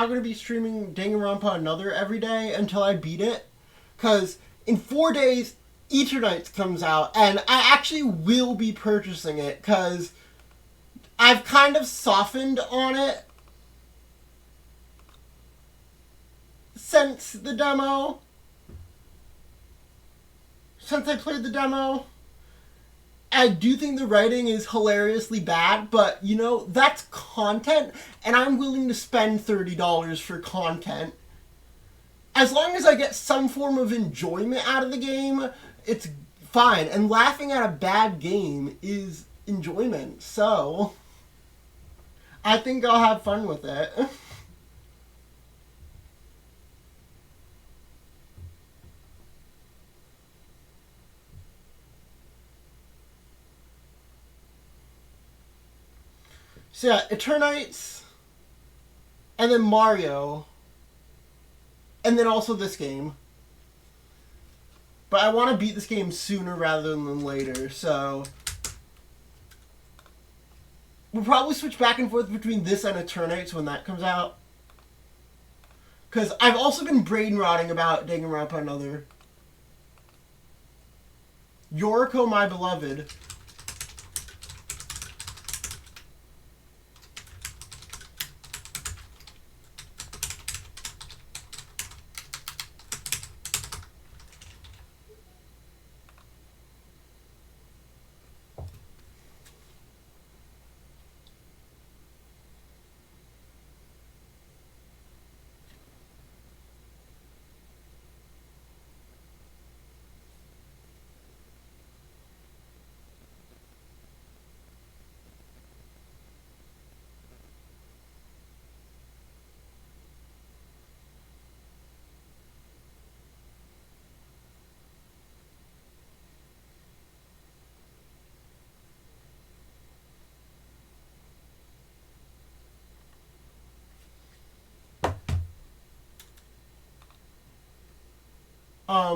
I'm going to be streaming Danganronpa Another every day until I beat it. Because in 4 days, Eternights comes out, and I actually will be purchasing it because I've kind of softened on it since the demo. Since I played the demo. I do think the writing is hilariously bad, but you know, that's content, and I'm willing to spend $30 for content. As long as I get some form of enjoyment out of the game, it's fine. And laughing at a bad game is enjoyment, so I think I'll have fun with it. So yeah, Eternites, and then Mario, and then also this game. But I want to beat this game sooner rather than later, so we'll probably switch back and forth between this and Eternites when that comes out. Because I've also been brain rotting about Danganronpa Another. Yoriko, my beloved.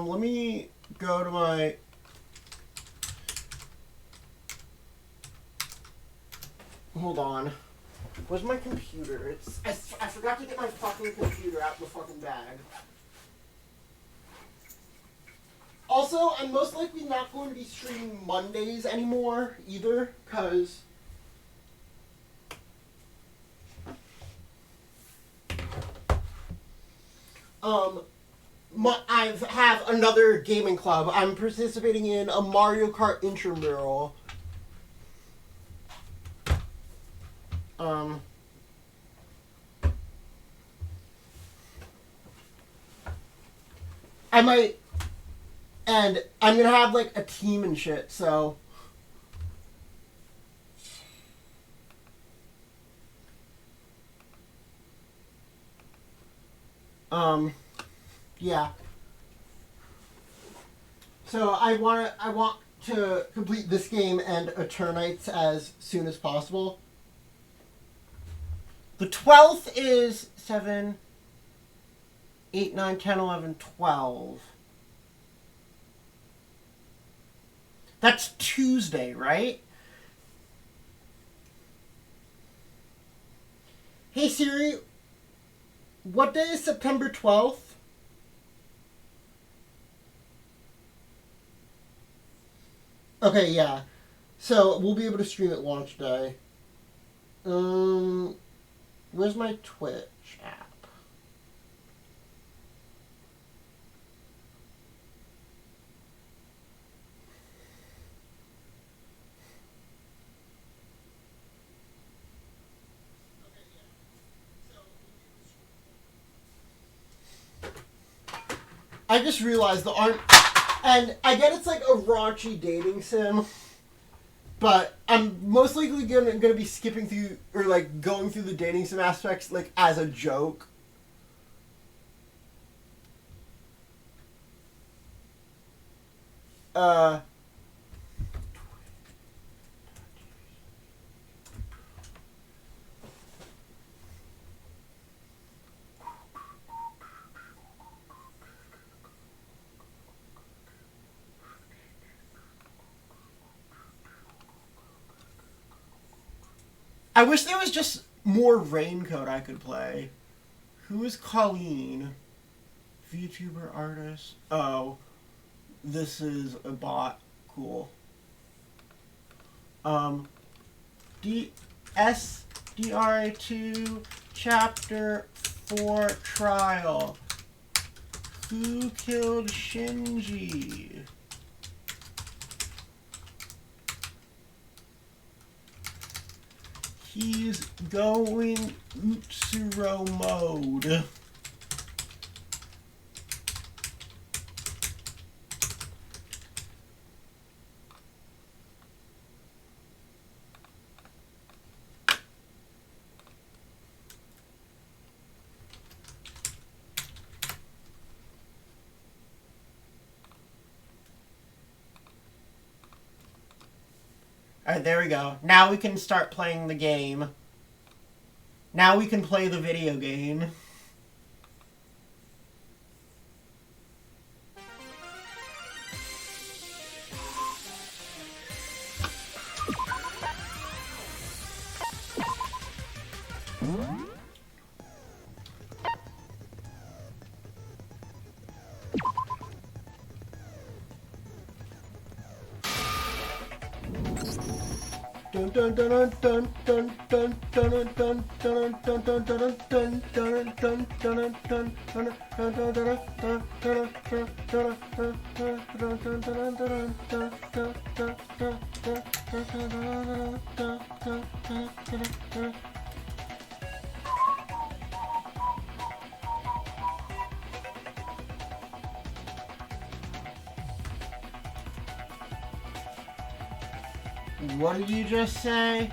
Let me go to my. Hold on. Where's my computer? I forgot to get my fucking computer out of the fucking bag. Also, I'm most likely not going to be streaming Mondays anymore either, because I have another gaming club. I'm participating in a Mario Kart intramural. I might, and I'm gonna have like a team and shit. So, yeah. So I want to complete this game and Eternites as soon as possible. The 12th is 7, 8, 9, 10, 11, 12. That's Tuesday, right? Hey Siri, what day is September 12th? Okay, yeah. So we'll be able to stream at launch day. Where's my Twitch app? I just realized the aren't, and I get it's like a raunchy dating sim, but I'm most likely gonna be skipping through or like going through the dating sim aspects like as a joke. Uh, I wish there was just more Raincoat I could play. Who is Colleen? VTuber artist. Oh, this is a bot. Cool. SDRA2 Chapter 4 Trial. Who killed Shinji? He's going Utsuro mode. Alright, there we go. Now we can start playing the game. Now we can play the video game. Dun dun dun dun dun dun dun dun dun dun dun dun dun dun dun dun. What did you just say?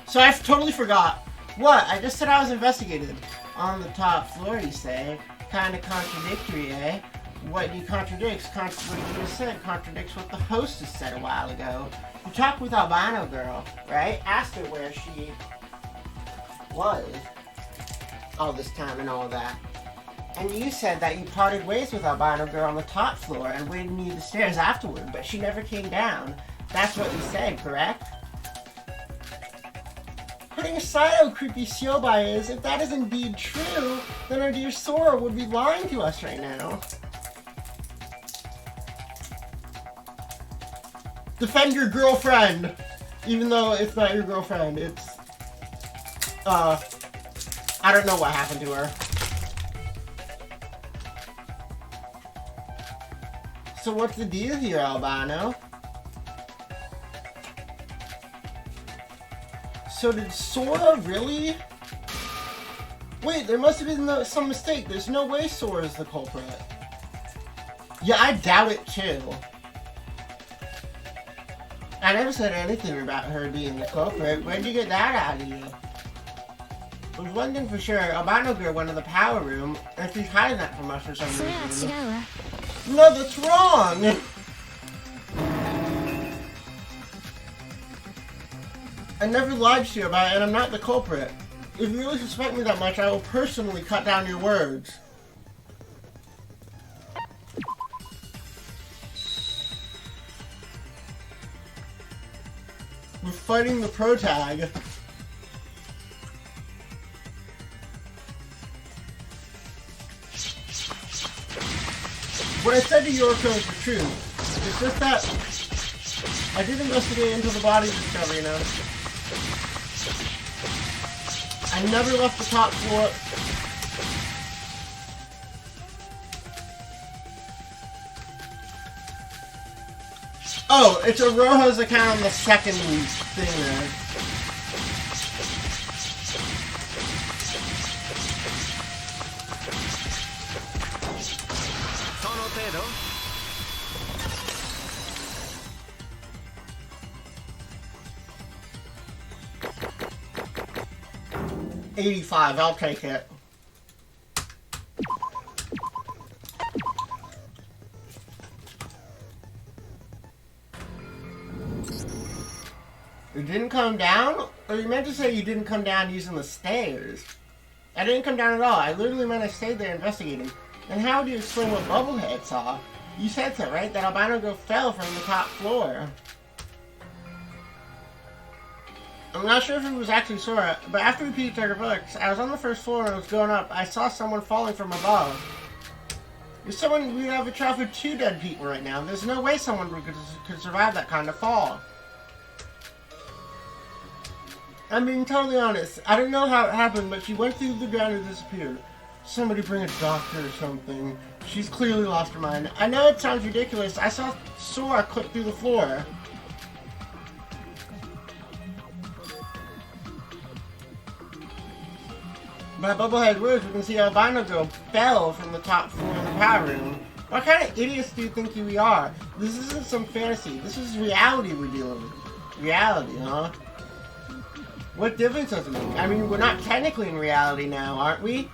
So I totally forgot. What? I just said I was investigated. On the top floor, you say? Kinda contradictory, eh? What you contradicts? What you just said contradicts what the hostess said a while ago. You talked with Albino Girl, right? Asked her where she was all this time and all that. And you said that you parted ways with Albino Girl on the top floor and waited near the stairs afterward, but she never came down. That's what you said, correct? Putting aside how creepy Siobai is, if that is indeed true, then our dear Sora would be lying to us right now. Defend your girlfriend! Even though it's not your girlfriend, it's... I don't know what happened to her. So what's the deal here, Albino? So did Sora really? Wait, there must have been some mistake. There's no way Sora's the culprit. Yeah, I doubt it too. I never said anything about her being the culprit. Where'd you get that out of you? There's one thing for sure. Albino Girl went to the power room, and she's hiding that from us for some reason. No, that's wrong! I never lied to you about it, and I'm not the culprit. If you really suspect me that much, I will personally cut down your words. We're fighting the protag. What I said to Yoriko is the truth. It's just that I did investigate into the body discovery, you know. I never left the top floor. Oh, it's a Rojo's account on the second thing there. $85, I'll take it. You didn't come down? Or you meant to say you didn't come down using the stairs? I didn't come down at all. I literally meant I stayed there investigating. And how would you explain what Bubblehead saw? You said so, right? That Albino Girl fell from the top floor. I'm not sure if it was actually Sora, but after we peeked at her books, I was on the first floor and I was going up. I saw someone falling from above. If someone, we have a trial for 2 dead people right now. There's no way someone could survive that kind of fall. I'm being totally honest. I don't know how it happened, but she went through the ground and disappeared. Somebody bring a doctor or something. She's clearly lost her mind. I know it sounds ridiculous. I saw Sora clip through the floor. By Bubblehead's words, we can see Albino Girl fell from the top floor of the power room. What kind of idiots do you think we are? This isn't some fantasy. This is reality we're dealing with. Reality, huh? What difference does it make? I mean, we're not technically in reality now, aren't we?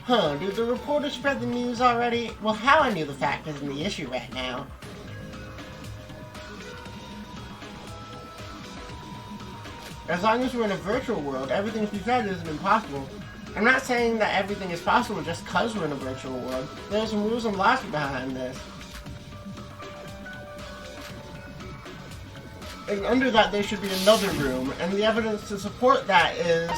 Huh, did the reporter spread the news already? Well, how I knew the fact isn't the issue right now. As long as we're in a virtual world, everything she said isn't impossible. I'm not saying that everything is possible just because we're in a virtual world. There are some rules and logic behind this. And under that there should be another room, and the evidence to support that is...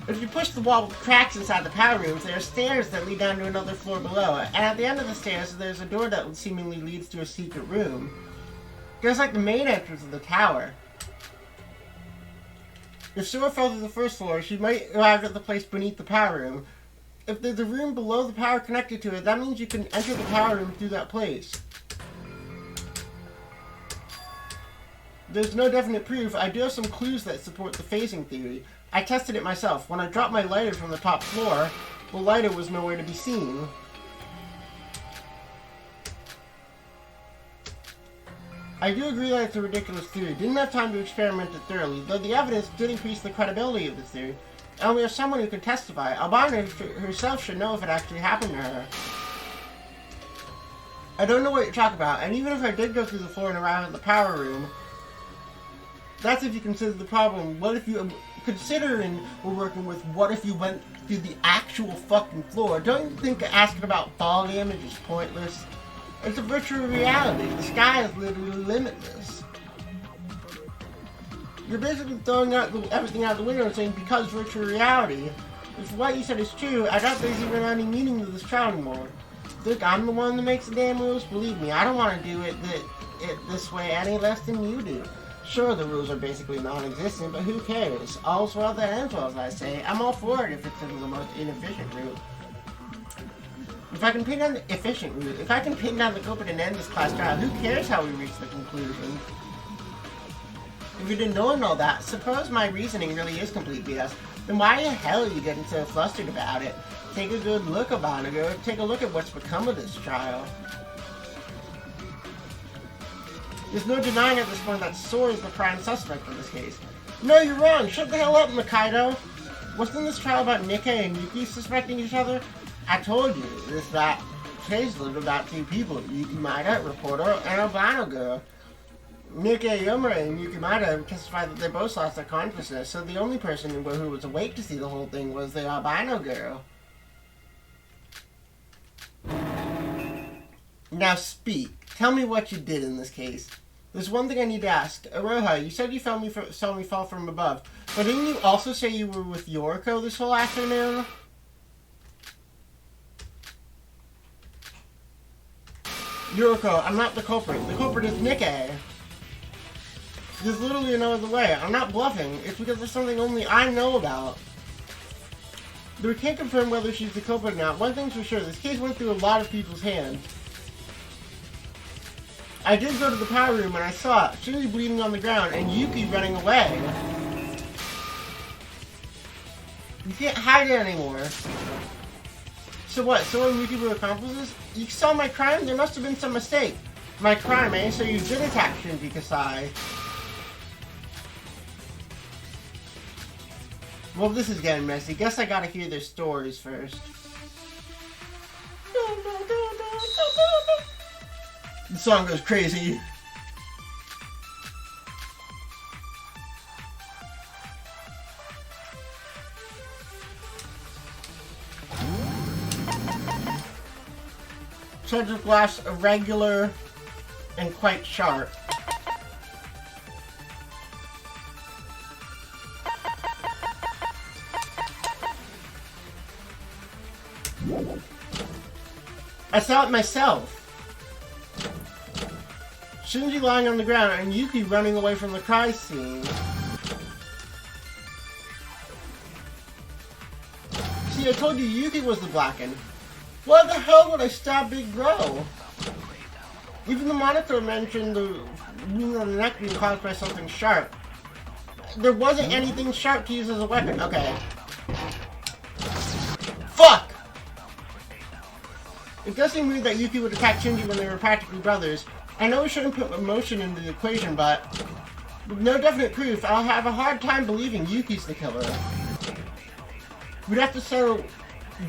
If you push the wall with cracks inside the power rooms, there are stairs that lead down to another floor below, and at the end of the stairs there's a door that seemingly leads to a secret room. Just like the main entrance of the tower. If Sora fell through the first floor, she might arrive at the place beneath the power room. If there's a room below the power connected to it, that means you can enter the power room through that place. There's no definite proof. I do have some clues that support the phasing theory. I tested it myself. When I dropped my lighter from the top floor, the lighter was nowhere to be seen. I do agree that it's a ridiculous theory. Didn't have time to experiment it thoroughly, though the evidence did increase the credibility of this theory. And we have someone who can testify. Albino herself should know if it actually happened to her. I don't know what you're talking about, and even if I did go through the floor and arrive at the power room, that's if you consider the problem. What if you, considering we're working with what if you went through the actual fucking floor, don't you think asking about fall damage is pointless? It's a virtual reality. The sky is literally limitless. You're basically throwing out everything out the window and saying because virtual reality. If what you said is true, I doubt there's even any meaning to this trial anymore. Look, I'm the one that makes the damn rules. Believe me, I don't want to do it this way any less than you do. Sure, the rules are basically non-existent, but who cares? All's well that ends well, as I say. I'm all for it if it's the most inefficient route. If I can pin down the efficient route, if I can pin down the culprit and end this class trial, who cares how we reach the conclusion? If you didn't know all that, suppose my reasoning really is complete BS, then why the hell are you getting so flustered about it? Take a good look, Abanago. Take a look at what's become of this trial. There's no denying at this point that Sora is the prime suspect in this case. No, you're wrong. Shut the hell up, Mikaido. Wasn't this trial about Nikke and Yuki suspecting each other? I told you, that case lived about 2 people, Yuki Maeda, reporter, and Albino Girl. Nikke Yomura and Yuki Maeda testified that they both lost their consciousness, so the only person who was awake to see the whole thing was the Albino Girl. Now speak. Tell me what you did in this case. There's one thing I need to ask. Aroha, you said you saw me fall from above, but didn't you also say you were with Yoriko this whole afternoon? Yoriko, I'm not the culprit. The culprit is Nikke. There's literally no other way. I'm not bluffing. It's because there's something only I know about. But we can't confirm whether she's the culprit or not. One thing's for sure, this case went through a lot of people's hands. I did go to the power room and I saw it. She was bleeding on the ground and Yuki running away. You can't hide it anymore. So what, Sora and Yuki were accomplices? You saw my crime? There must have been some mistake. My crime, eh? So you did attack Shinji Kasai. Well, this is getting messy. Guess I gotta hear their stories first. The song goes crazy. Treasure Glass, a regular and quite sharp. I saw it myself. Shinji lying on the ground and Yuki running away from the cry scene. See, I told you Yuki was the Blackened. Why the hell would I stab Big Bro? Even the monitor mentioned the wound on the neck being caused by something sharp. There wasn't anything sharp to use as a weapon. Okay. Fuck! It does seem weird that Yuki would attack Shinji when they were practically brothers. I know we shouldn't put emotion into the equation, but with no definite proof, I'll have a hard time believing Yuki's the killer. We'd have to settle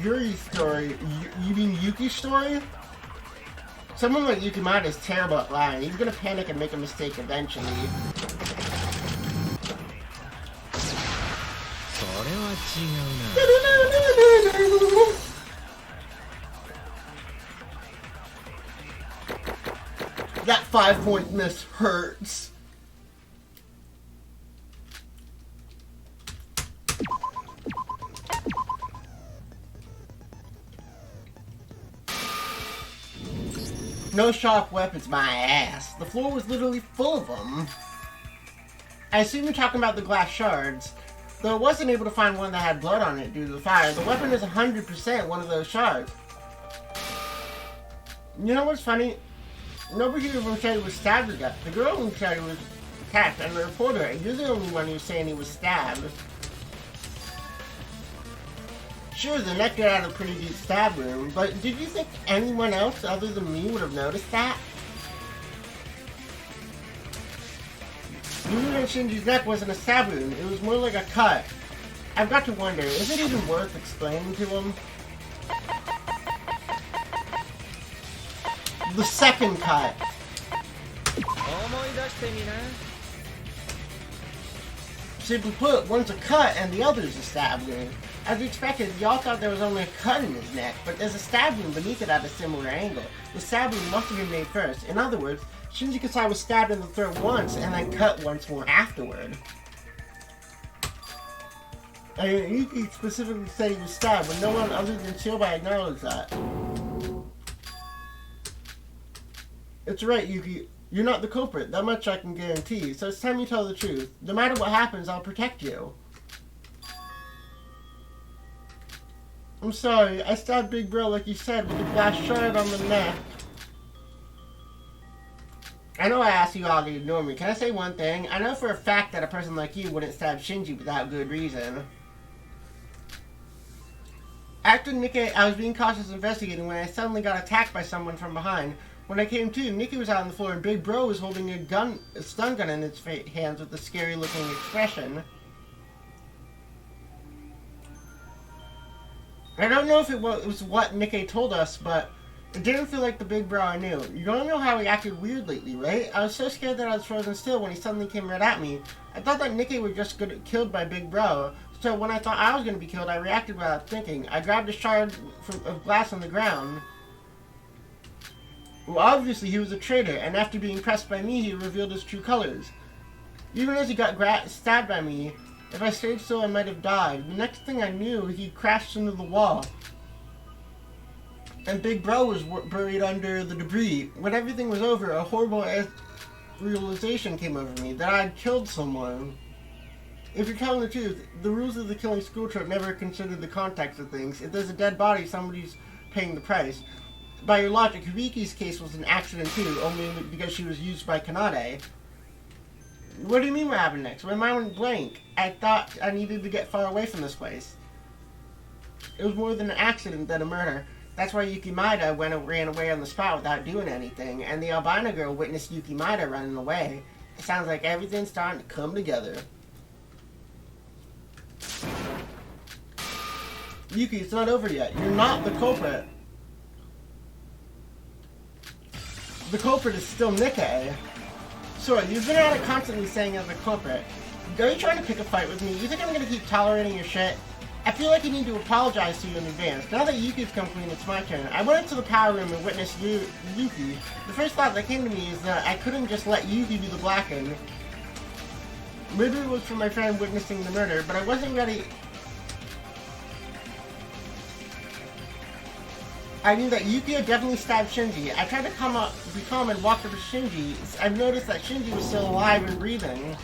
Yuri's story. You mean Yuki's story? Someone like Yukimata is terrible at lying. He's gonna panic and make a mistake eventually. That 5-point miss hurts. No sharp weapons, my ass. The floor was literally full of them. I assume you're talking about the glass shards. Though I wasn't able to find one that had blood on it due to the fire, the weapon is 100% one of those shards. You know what's funny? Nobody from Shady was stabbed to death. The girl from Shady was attacked, and the reporter, you're the only one who's saying he was stabbed. Sure, the neck got out a pretty deep stab wound, but did you think anyone else other than me would have noticed that? You knew that Shinji's neck wasn't a stab wound, it was more like a cut. I've got to wonder, is it even worth explaining to him? The second cut. Simply put, one's a cut and the other's a stab wound. As expected, y'all thought there was only a cut in his neck, but there's a stab wound beneath it at a similar angle. The stab wound must have been made first. In other words, Shinji Kasai was stabbed in the throat once and then cut once more afterward. And Yuki specifically said he was stabbed, but no one other than Shirobai acknowledged that. It's right, Yuki. You're not the culprit. That much I can guarantee. So it's time you tell the truth. No matter what happens, I'll protect you. I'm sorry. I stabbed Big Bro like you said with a glass shard on the neck. I know I asked you all to ignore me. Can I say one thing? I know for a fact that a person like you wouldn't stab Shinji without good reason. After Nikkei, I was being cautious investigating when I suddenly got attacked by someone from behind. When I came to, Nikki was out on the floor and Big Bro was holding a stun gun in its hands with a scary looking expression. I don't know if it was what Nikkei told us, but it didn't feel like the Big Bro I knew. You don't know how he acted weird lately, right? I was so scared that I was frozen still when he suddenly came right at me. I thought that Nikkei would just get killed by Big Bro, so when I thought I was going to be killed, I reacted without thinking. I grabbed a shard of glass on the ground. Well, obviously he was a traitor, and after being pressed by me, he revealed his true colors. Even as he got stabbed by me, if I stayed still, I might have died. The next thing I knew, he crashed into the wall. And Big Bro was buried under the debris. When everything was over, a horrible realization came over me, that I had killed someone. If you're telling the truth, the rules of the killing school trip never considered the context of things. If there's a dead body, somebody's paying the price. By your logic, Hibiki's case was an accident too, only because she was used by Kanade. What do you mean what happened next? My mind went blank. I thought I needed to get far away from this place. It was more than an accident than a murder. That's why Yuki Maeda ran away on the spot without doing anything, and the albino girl witnessed Yuki Maeda running away. It sounds like everything's starting to come together. Yuki, it's not over yet. You're not the culprit. The culprit is still Nikkei. Sora, you've been at it constantly saying I'm the culprit. Are you trying to pick a fight with me? You think I'm gonna keep tolerating your shit? I feel like I need to apologize to you in advance. Now that Yuki's come clean, it's my turn. I went into the power room and witnessed Yuki. The first thought that came to me is that I couldn't just let Yuki do the blackened. Maybe it was for my friend witnessing the murder, but I wasn't ready. I knew that Yuki had definitely stabbed Shinji. I tried to be calm and walked up to Shinji. I've noticed that Shinji was still alive and breathing.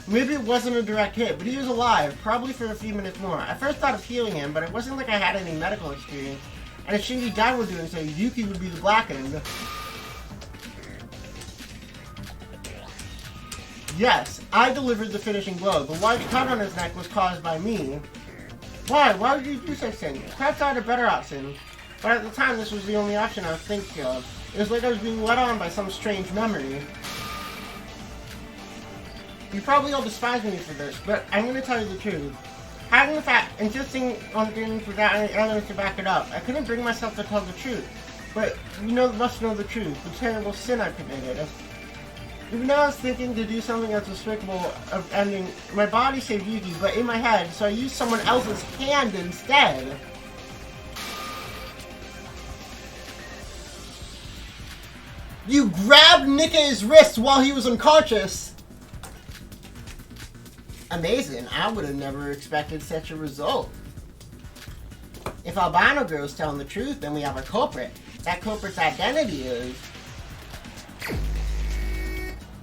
Maybe it wasn't a direct hit, but he was alive, probably for a few minutes more. I first thought of healing him, but it wasn't like I had any medical experience. And if Shinji died while doing so, Yuki would be the blackened. Yes, I delivered the finishing blow. The large cut on his neck was caused by me. Why? Why would you do such thing? Perhaps I had a better option. But at the time, this was the only option I was thinking of. It was like I was being led on by some strange memory. You probably all despise me for this, but I'm going to tell you the truth. Hiding the fact, insisting on things without any evidence to back it up, I couldn't bring myself to tell the truth. But you must know the truth, the terrible sin I committed. Even though I was thinking to do something as despicable of ending, my body saved Yuki, but in my head, so I used someone else's hand instead. You grabbed Nikkei's wrist while he was unconscious! Amazing, I would have never expected such a result. If Albino Girl's telling the truth, then we have a culprit. That culprit's identity is...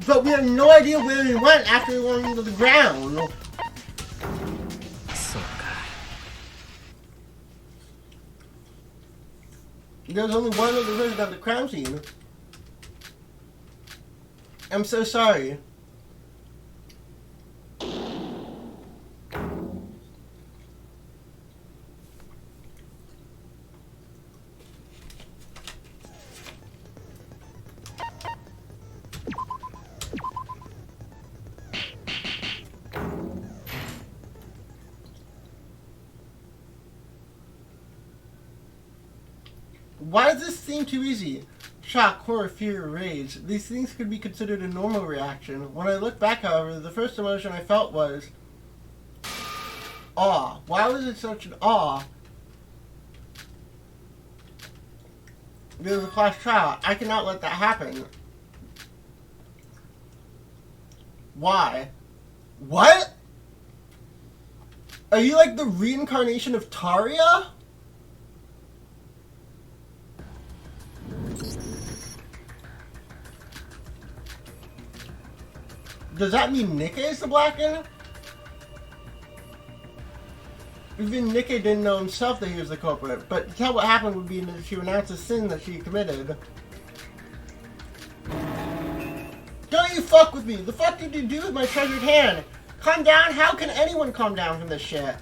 But we have no idea where he went after he went into the ground. There's only one other person at the crime scene. I'm so sorry. Why does this seem too easy? Shock, horror, fear, rage. These things could be considered a normal reaction. When I look back, however, the first emotion I felt was awe. Why was it such an awe? There was a class trial. I cannot let that happen. Why? What? Are you like the reincarnation of Taria? Does that mean Nikkei is the Blacken? Even Nikkei didn't know himself that he was the culprit, but to tell what happened would be to announce a sin that she committed. Don't you fuck with me! The fuck did you do with my treasured hand? Calm down? How can anyone calm down from this shit?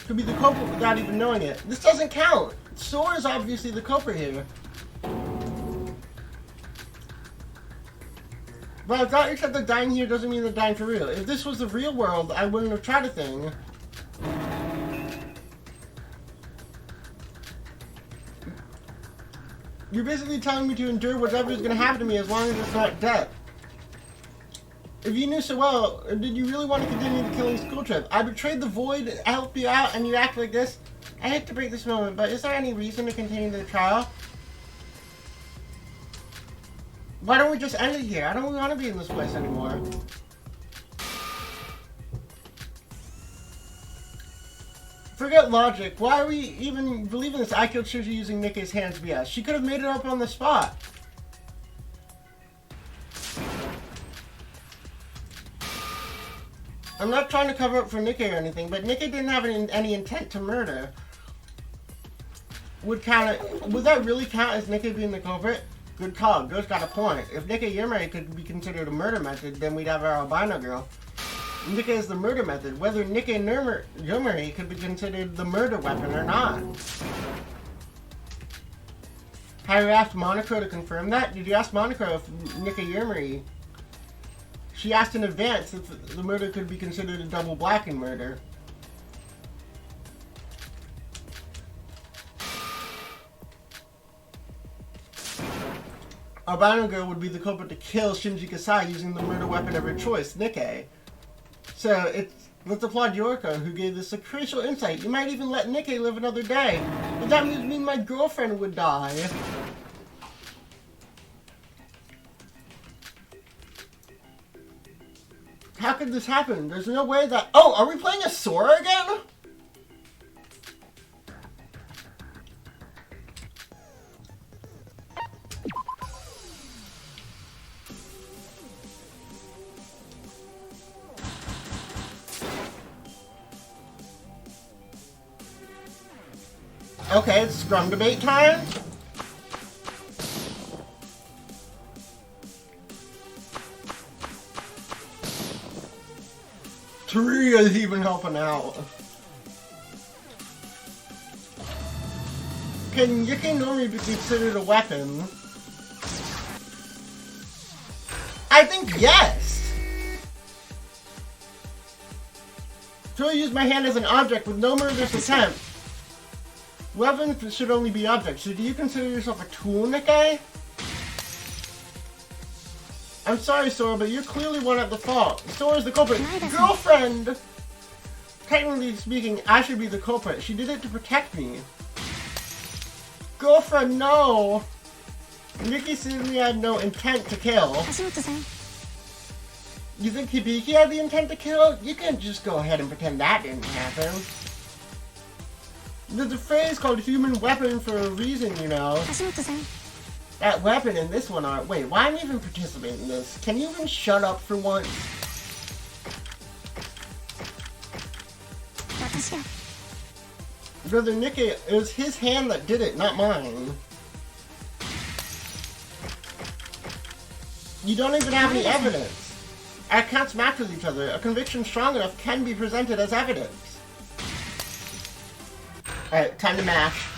Could be the culprit without even knowing it. This doesn't count! Sora is obviously the culprit here. But I thought you said that dying here doesn't mean that dying for real. If this was the real world, I wouldn't have tried a thing. You're basically telling me to endure whatever is going to happen to me as long as it's not death. If you knew so well, did you really want to continue the killing school trip? I betrayed the void, I helped you out, and you act like this? I hate to break this moment, but is there any reason to continue the trial? Why don't we just end it here? I don't want to be in this place anymore. Forget logic. Why are we even believing this? I killed Shuji using Nikkei's hands BS. She could have made it up on the spot. I'm not trying to cover up for Nikkei or anything, but Nikkei didn't have any intent to murder. Would that really count as Nikkei being the culprit? Good call. Ghost got a point. If Nikkei Yumari could be considered a murder method, then we'd have our albino girl. Nikkei is the murder method. Whether Nikkei Yumari could be considered the murder weapon or not. Have you asked Monokuro to confirm that? Did you ask Monokuro if Nikkei Yumari... She asked in advance if the murder could be considered a double blackened murder. Albino Girl would be the culprit to kill Shinji Kasai using the murder weapon of her choice, Nikkei. So Let's applaud Yoriko, who gave us a crucial insight. You might even let Nikke live another day. But that would mean my girlfriend would die. How could this happen? There's no way that... Oh, are we playing as Sora again? Okay, it's scrum debate time. Three is even helping out. Can Yukinori be considered a weapon? I think yes! So I use my hand as an object with no murderous attempt. Weapons should only be objects. So do you consider yourself a tool, Nikke? I'm sorry, Sora, but you're clearly one at the fault. Sora's the culprit. Girlfriend! Technically speaking, I should be the culprit. She did it to protect me. Girlfriend, no! Nikki certainly had no intent to kill. You think Hibiki had the intent to kill? You can't just go ahead and pretend that didn't happen. There's a phrase called human weapon for a reason, you know. That weapon and this one are... Wait, why am I even participating in this? Can you even shut up for once? Brother Nikke, it was his hand that did it, not mine. You don't even have any evidence. Our accounts match with each other. A conviction strong enough can be presented as evidence. Alright, time to mash.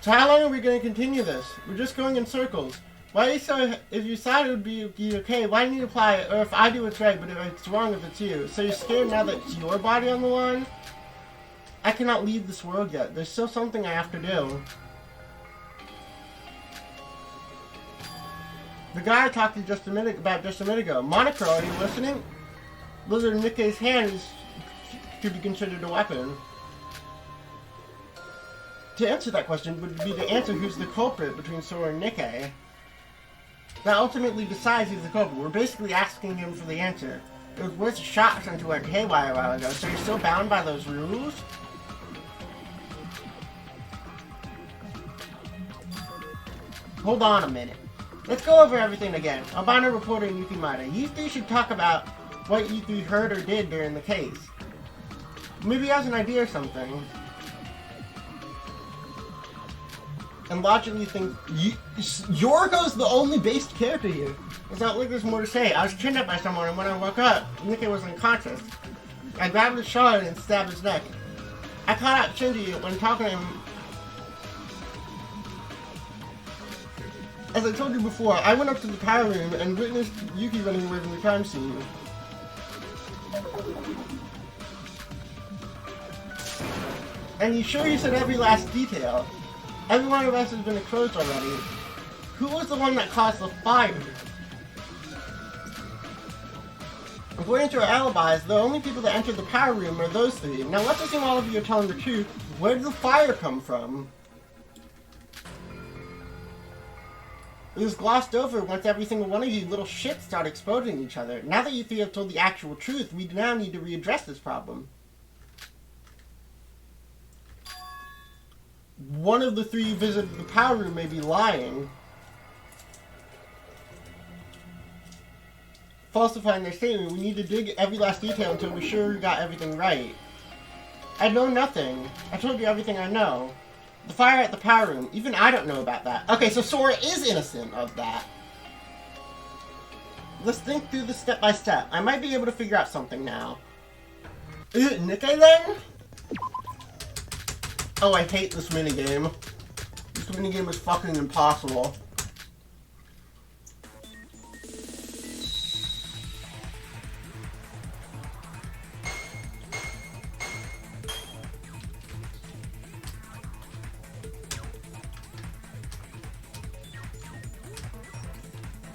So how long are we going to continue this? We're just going in circles. Why so if you thought it would be okay, why didn't you apply it? Or if I do it's right, but if it's wrong if it's you. So you're scared now that it's your body on the line? I cannot leave this world yet. There's still something I have to do. The guy I talked to just a minute ago. Monocro, are you listening? Lizard Nikke's hand is to be considered a weapon. To answer that question would be to answer who's the culprit between Sora and Nikke. That ultimately decides who's the culprit. We're basically asking him for the answer. It was worth a shot since we went haywire a while ago, so you're still bound by those rules? Hold on a minute. Let's go over everything again. Albino reporter and Yukimata. You three should talk about what you three heard or did during the case. Maybe he has an idea or something. And logically think, Yoriko's the only based character here. It's not like there's more to say. I was kidnapped by someone, and when I woke up, Nikke was unconscious. I grabbed his shoulder and stabbed his neck. I caught out Shinji when talking to him. As I told you before, I went up to the power room and witnessed Yuki running away from the crime scene. And he's sure he said every last detail. Every one of us has been exposed already. Who was the one that caused the fire? According to our alibis, the only people that entered the power room are those three. Now let's assume all of you are telling the truth. Where did the fire come from? It was glossed over once every single one of you little shits start exposing each other. Now that you three have told the actual truth, we now need to readdress this problem. One of the three who visited the power room may be lying. Falsifying their statement, we need to dig every last detail until we're sure we got everything right. I know nothing. I told you everything I know. The fire at the power room, even I don't know about that. Okay, so Sora is innocent of that. Let's think through this step by step. I might be able to figure out something now. Is it Nikkei then? Oh, I hate this minigame. This minigame is fucking impossible.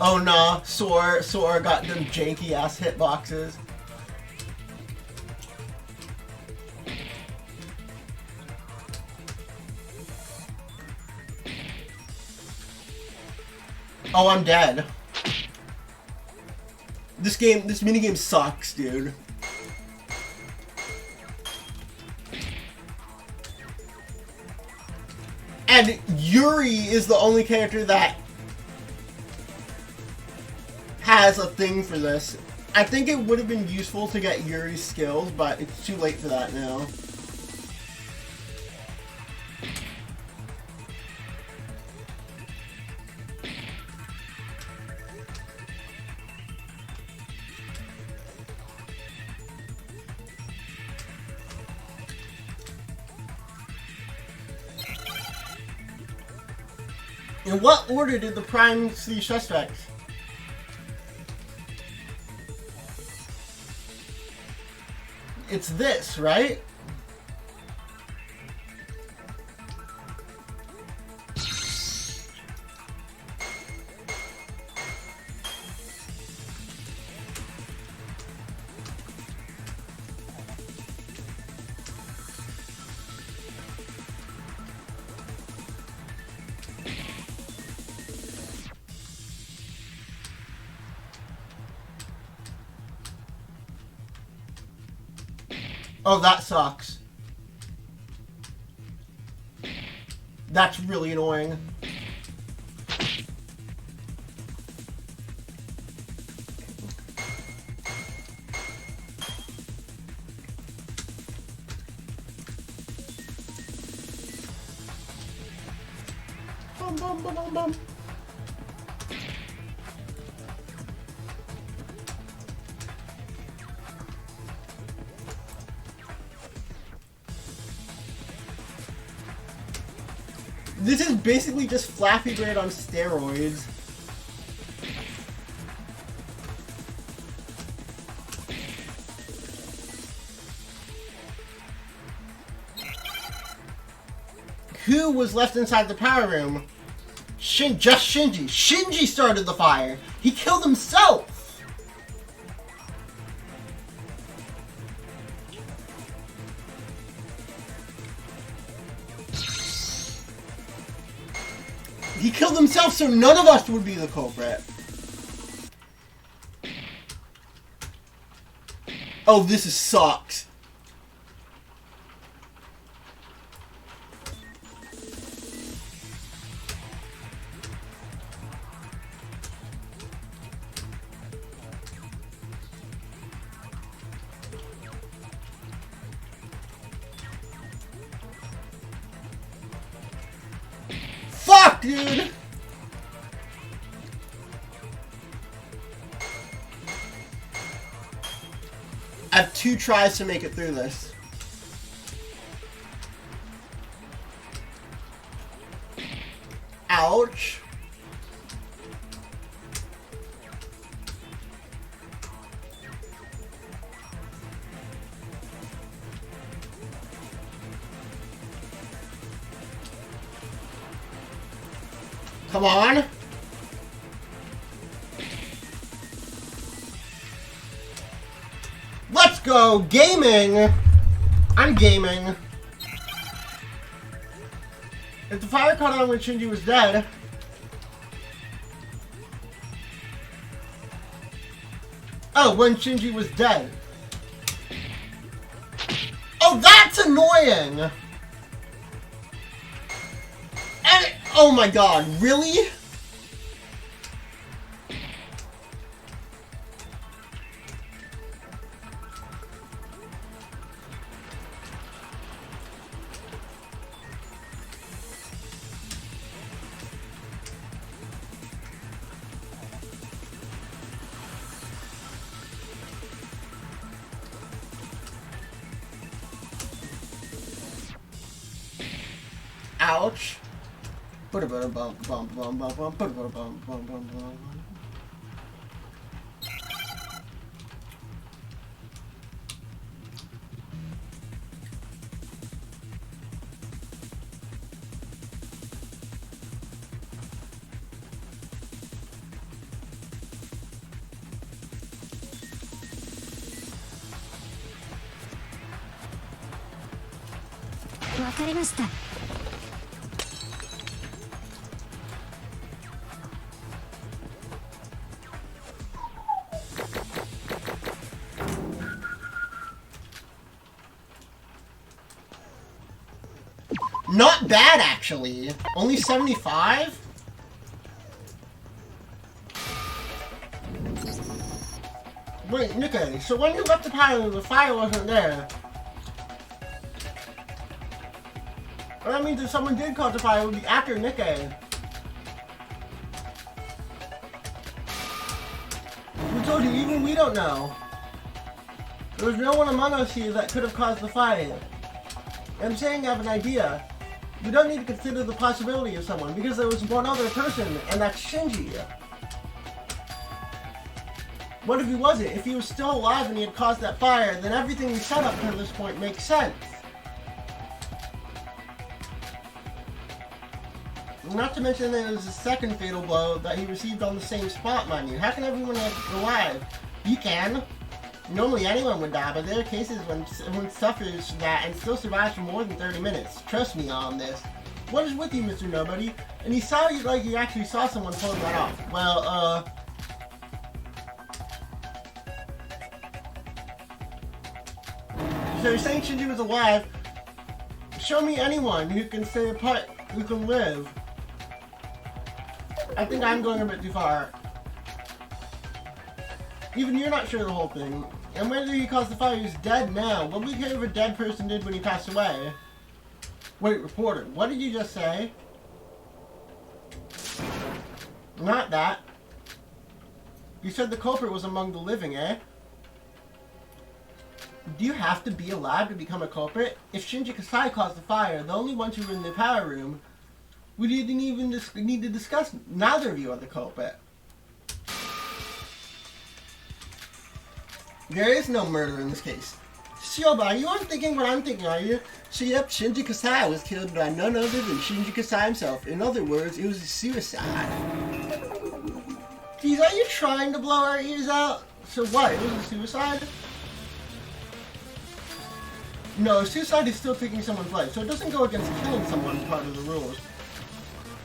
Oh nah, Sora got them janky ass hitboxes. Oh, I'm dead. This minigame sucks, dude. And Yuri is the only character that has a thing for this. I think it would have been useful to get Yuri's skills, but it's too late for that now. In what order did the Prime see suspects? It's this, right? Oh, that sucks. That's really annoying. Bum, bum, bum, bum, bum. This is basically just Flappy Bird on steroids. Who was left inside the power room? Just Shinji. Shinji started the fire. He killed himself. He killed himself so none of us would be the culprit. Oh, this sucks. Fuck, dude! I have 2 tries to make it through this. Ouch. Come on. Let's go! Gaming! I'm gaming. If the fire caught on when Shinji was dead... Oh, when Shinji was dead. Oh, that's annoying! And oh my god, really? couch. Not bad, actually. Only 75? Wait, Nikkei, so when you left the pilot, the fire wasn't there. Well, that means if someone did cause the fire, it would be after Nikkei. We told you, even we don't know. There was no one among us here that could have caused the fire. I'm saying I have an idea. We don't need to consider the possibility of someone, because there was one other person, and that's Shinji. What if he wasn't? If he was still alive and he had caused that fire, then everything we said up to this point makes sense. Not to mention that it was the second fatal blow that he received on the same spot, mind you. How can everyone else alive? You can. Normally anyone would die, but there are cases when someone suffers that and still survives for more than 30 minutes. Trust me on this. What is with you, Mr. Nobody? And he saw you like you actually saw someone pulling that off. Well, so you're saying Shinji was alive? Show me anyone who can stay apart, who can live. I think I'm going a bit too far. Even you're not sure of the whole thing. And whether he caused the fire, he's dead now. What would we care if a dead person did when he passed away? Wait, reporter, what did you just say? Not that. You said the culprit was among the living, eh? Do you have to be alive to become a culprit? If Shinji Kasai caused the fire, the only ones who were in the power room, we didn't even need to discuss. Neither of you are the culprit. There is no murder in this case. Shioba, you aren't thinking what I'm thinking, are you? So yep, Shinji Kasai was killed by none other than Shinji Kasai himself. In other words, it was a suicide. Geez, are you trying to blow our ears out? So what, it was a suicide? No, suicide is still taking someone's life, so it doesn't go against killing someone part of the rules.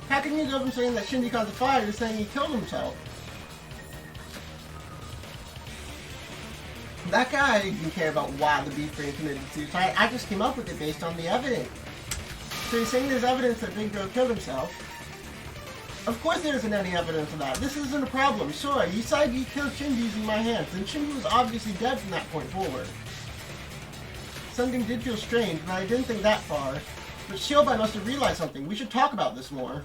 How can you go from saying that Shinji caused the fire to saying he killed himself? That guy didn't care about why the B-Frame committed suicide. I just came up with it based on the evidence. So you're saying there's evidence that Big Bro killed himself? Of course there isn't any evidence of that. This isn't a problem. Sure, you said you killed Shinji using my hands, and Shinji was obviously dead from that point forward. Something did feel strange, but I didn't think that far. But Shiobai must have realized something. We should talk about this more.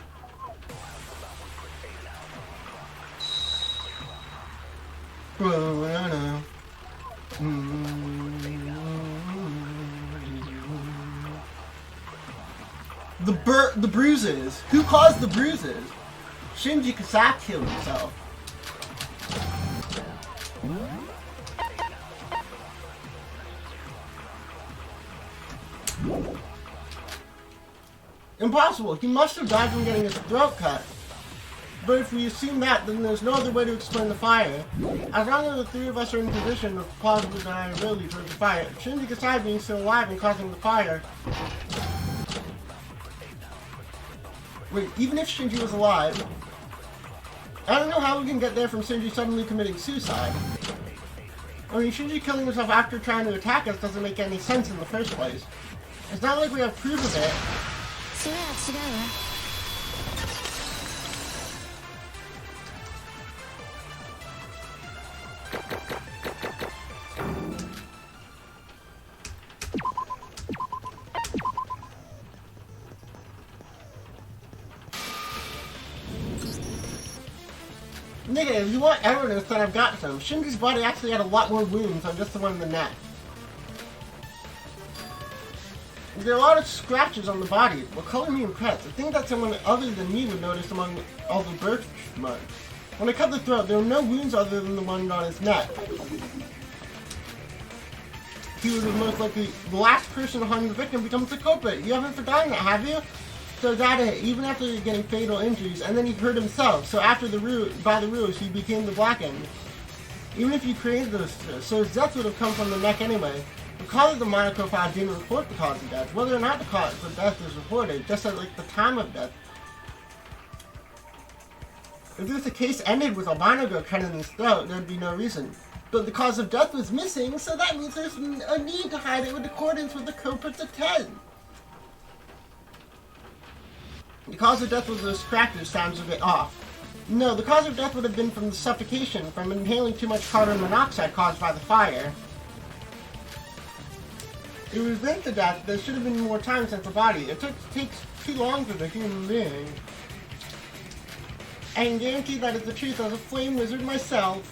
The bruises. Who caused the bruises? Shinji Kasai killed himself. Impossible. He must have died from getting his throat cut. But if we assume that, then there's no other way to explain the fire. As long as the three of us are in position of plausible deniability towards the fire, Shinji Kasai being still alive and causing the fire. Wait, even if Shinji was alive, I don't know how we can get there from Shinji suddenly committing suicide. I mean, Shinji killing himself after trying to attack us doesn't make any sense in the first place. It's not like we have proof of it. Nigga, if you want evidence, then I've got some. Shinji's body actually had a lot more wounds than just the one in the neck. There are a lot of scratches on the body. What color me impressed? I think that someone other than me would notice among all the birch mud. When I cut the throat, there were no wounds other than the one on his neck. He was most likely the last person to harm the victim becomes the culprit. You haven't forgotten that, have you? So that even after getting fatal injuries, and then he hurt himself. So after by the ruse, he became the Blackened. Even if you created this, so his death would have come from the neck anyway. Recall that the Monaco file didn't report the cause of death. Whether or not the cause of death is reported, just at like the time of death. If the case ended with Albino cutting his throat, there'd be no reason. But the cause of death was missing, so that means there's a need to hide it in accordance with the culprit's intent. The cause of death was those crackers sounds a bit off. No, the cause of death would have been from the suffocation, from inhaling too much carbon monoxide caused by the fire. It was linked to death. There should have been more time since the body. It takes too long for the human being. I can guarantee that is the truth as a flame wizard myself.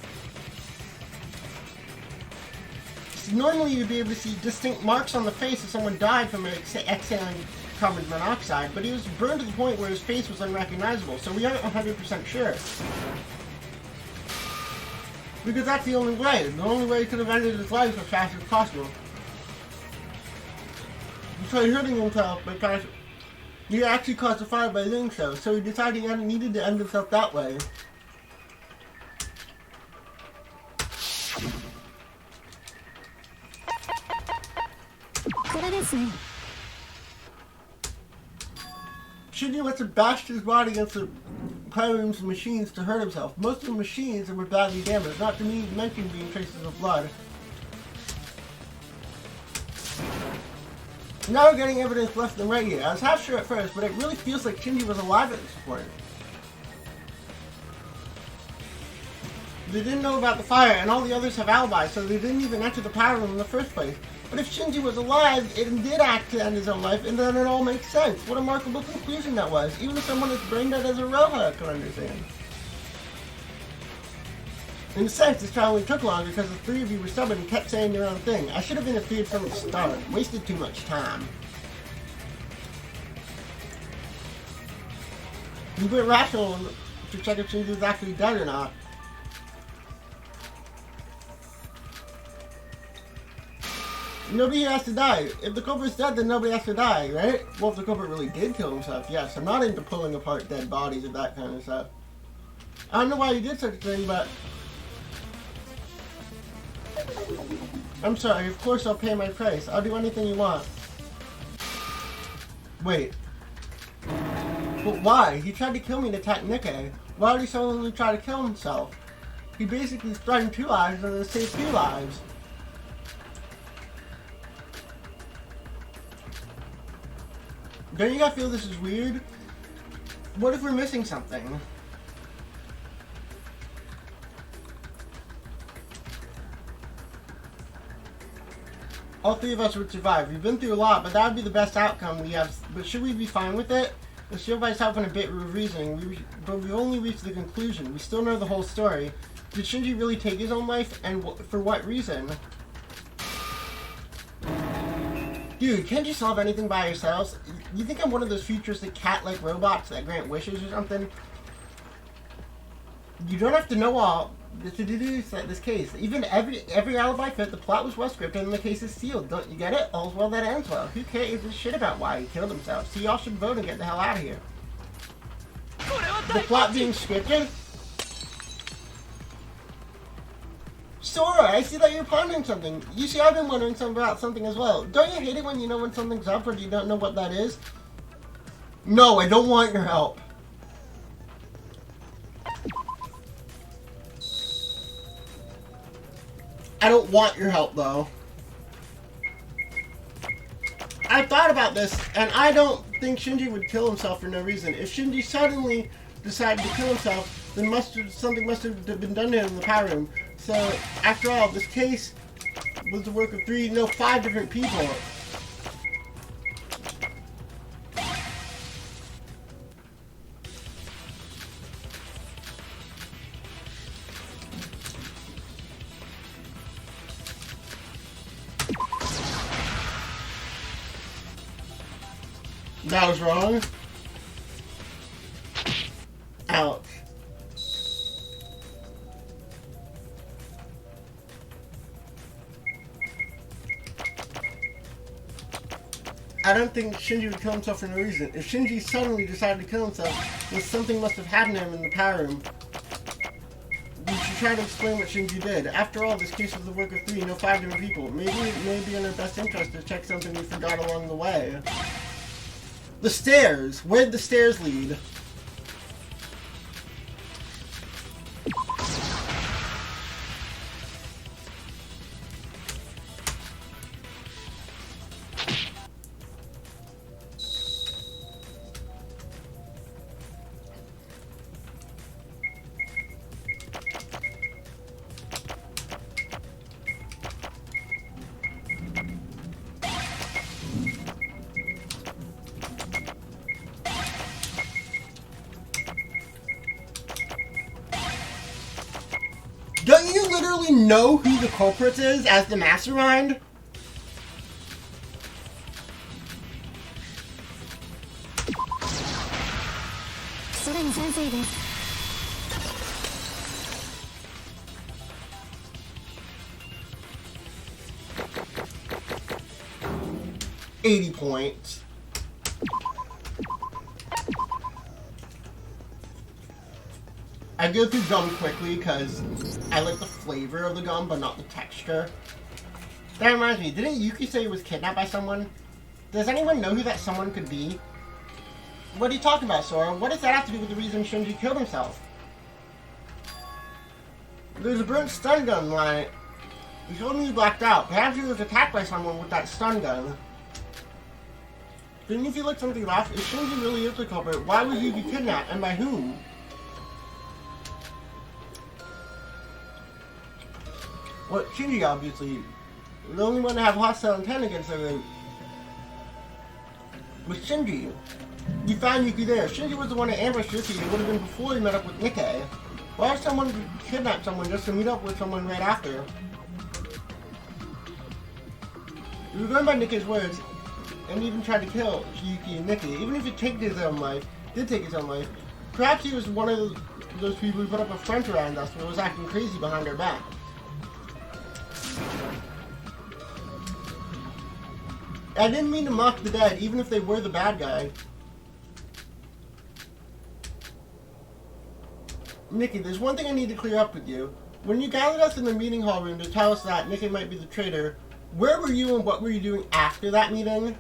So normally you'd be able to see distinct marks on the face if someone died from exhaling carbon monoxide, but he was burned to the point where his face was unrecognizable, so we aren't 100% sure. Because that's the only way. The only way he could have ended his life as fast as possible. He tried hurting himself, but he actually caused a fire by doing so he decided he needed to end himself that way. Shinji must have bashed his body against the Pyro's machines to hurt himself. Most of the machines were badly damaged, not to mention being traces of blood. Now we're getting evidence left and right here. I was half sure at first, but it really feels like Shinji was alive at this point. They didn't know about the fire, and all the others have alibis, so they didn't even enter the power room in the first place. But if Shinji was alive and did act to end his own life, and then it all makes sense. What a remarkable conclusion that was, even if someone as brain dead as Iroha could understand. In a sense, this trial only took longer because the three of you were stubborn and kept saying your own thing. I should have interfered from the start. Wasted too much time. You were rational to check if Shinji was actually dead or not. Nobody here has to die. If the culprit's dead, then nobody has to die, right? Well, if the culprit really did kill himself, yes. I'm not into pulling apart dead bodies and that kind of stuff. I don't know why you did such a thing, but... I'm sorry, of course I'll pay my price. I'll do anything you want. Wait. But why? He tried to kill me to attack Nikke. Why would he suddenly try to kill himself? He basically threatened 2 lives and then saved 2 lives. Don't you guys feel this is weird? What if we're missing something? All 3 of us would survive. We've been through a lot, but that would be the best outcome we have. But should we be fine with it? Let's show by itself in a bit of reasoning. But we only reached the conclusion. We still know the whole story. Did Shinji really take his own life? And for what reason? Dude, can't you solve anything by yourselves? You think I'm one of those futuristic cat-like robots that grant wishes or something? You don't have to know all to deduce this case. Even every alibi fit, the plot was well scripted and the case is sealed. Don't you get it? All's well that ends well. Who cares a shit about why he killed himself? So y'all should vote and get the hell out of here. The plot being scripted? Sora, I see that you're pondering something. You see, I've been wondering about something as well. Don't you hate it when you know when something's up or you don't know what that is? No, I don't want your help. I don't want your help, though. I thought about this, and I don't think Shinji would kill himself for no reason. If Shinji suddenly decided to kill himself, then something must have been done to him in the power room. So, after all, this case was the work of 5 different people. That was wrong. Ouch. I don't think Shinji would kill himself for no reason. If Shinji suddenly decided to kill himself, then something must have happened to him in the power room. We should try to explain what Shinji did. After all, this case was the work of 3, no 5 different people. Maybe it may be in our best interest to check something we forgot along the way. The stairs! Where'd the stairs lead? Don't you literally know who the culprit is as the mastermind? $80 points. I go through gum quickly because I like the flavor of the gum, but not the texture. That reminds me, didn't Yuki say he was kidnapped by someone? Does anyone know who that someone could be? What are you talking about, Sora? What does that have to do with the reason Shinji killed himself? There's a burnt stun gun line. You told me he blacked out. Perhaps he was attacked by someone with that stun gun. Didn't you feel like something left? If Shinji really is the culprit, why was Yuki kidnapped, and by whom? Well, Shinji, obviously. The only one to have hostile intent against her was Shinji. You found Yuki there. If Shinji was the one that ambushed Yuki, it would have been before he met up with Nikkei. Why would someone kidnap someone just to meet up with someone right after? If you're going by Nikkei's words, and even tried to kill Yuki and Nikkei, even if he did take his own life, perhaps he was one of those people who put up a front around us but was acting crazy behind our back. I didn't mean to mock the dead, even if they were the bad guy. Nikki, there's one thing I need to clear up with you. When you gathered us in the meeting hall room to tell us that Nikkei might be the traitor, where were you and what were you doing after that meeting?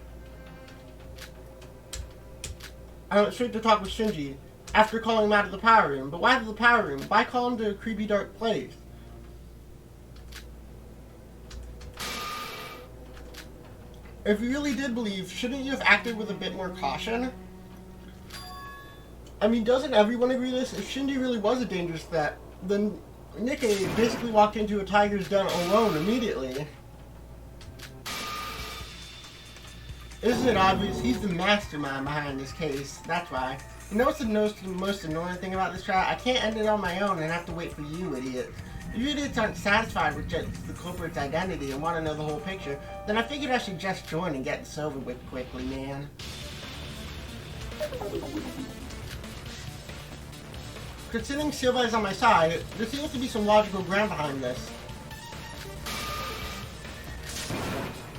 I went straight to talk with Shinji, after calling him out of the power room. But why to the power room? Why call him to a creepy dark place? If you really did believe, shouldn't you have acted with a bit more caution? I mean, doesn't everyone agree this? If Shinji really was a dangerous threat, then Nikkei basically walked into a tiger's den alone immediately. Isn't it obvious? He's the mastermind behind this case. That's why. You know what's the most annoying thing about this trial? I can't end it on my own and have to wait for you idiots. If you idiots aren't satisfied with just the culprit's identity and want to know the whole picture, then I figured I should just join and get this over with quickly, man. Considering Silva is on my side, there seems to be some logical ground behind this.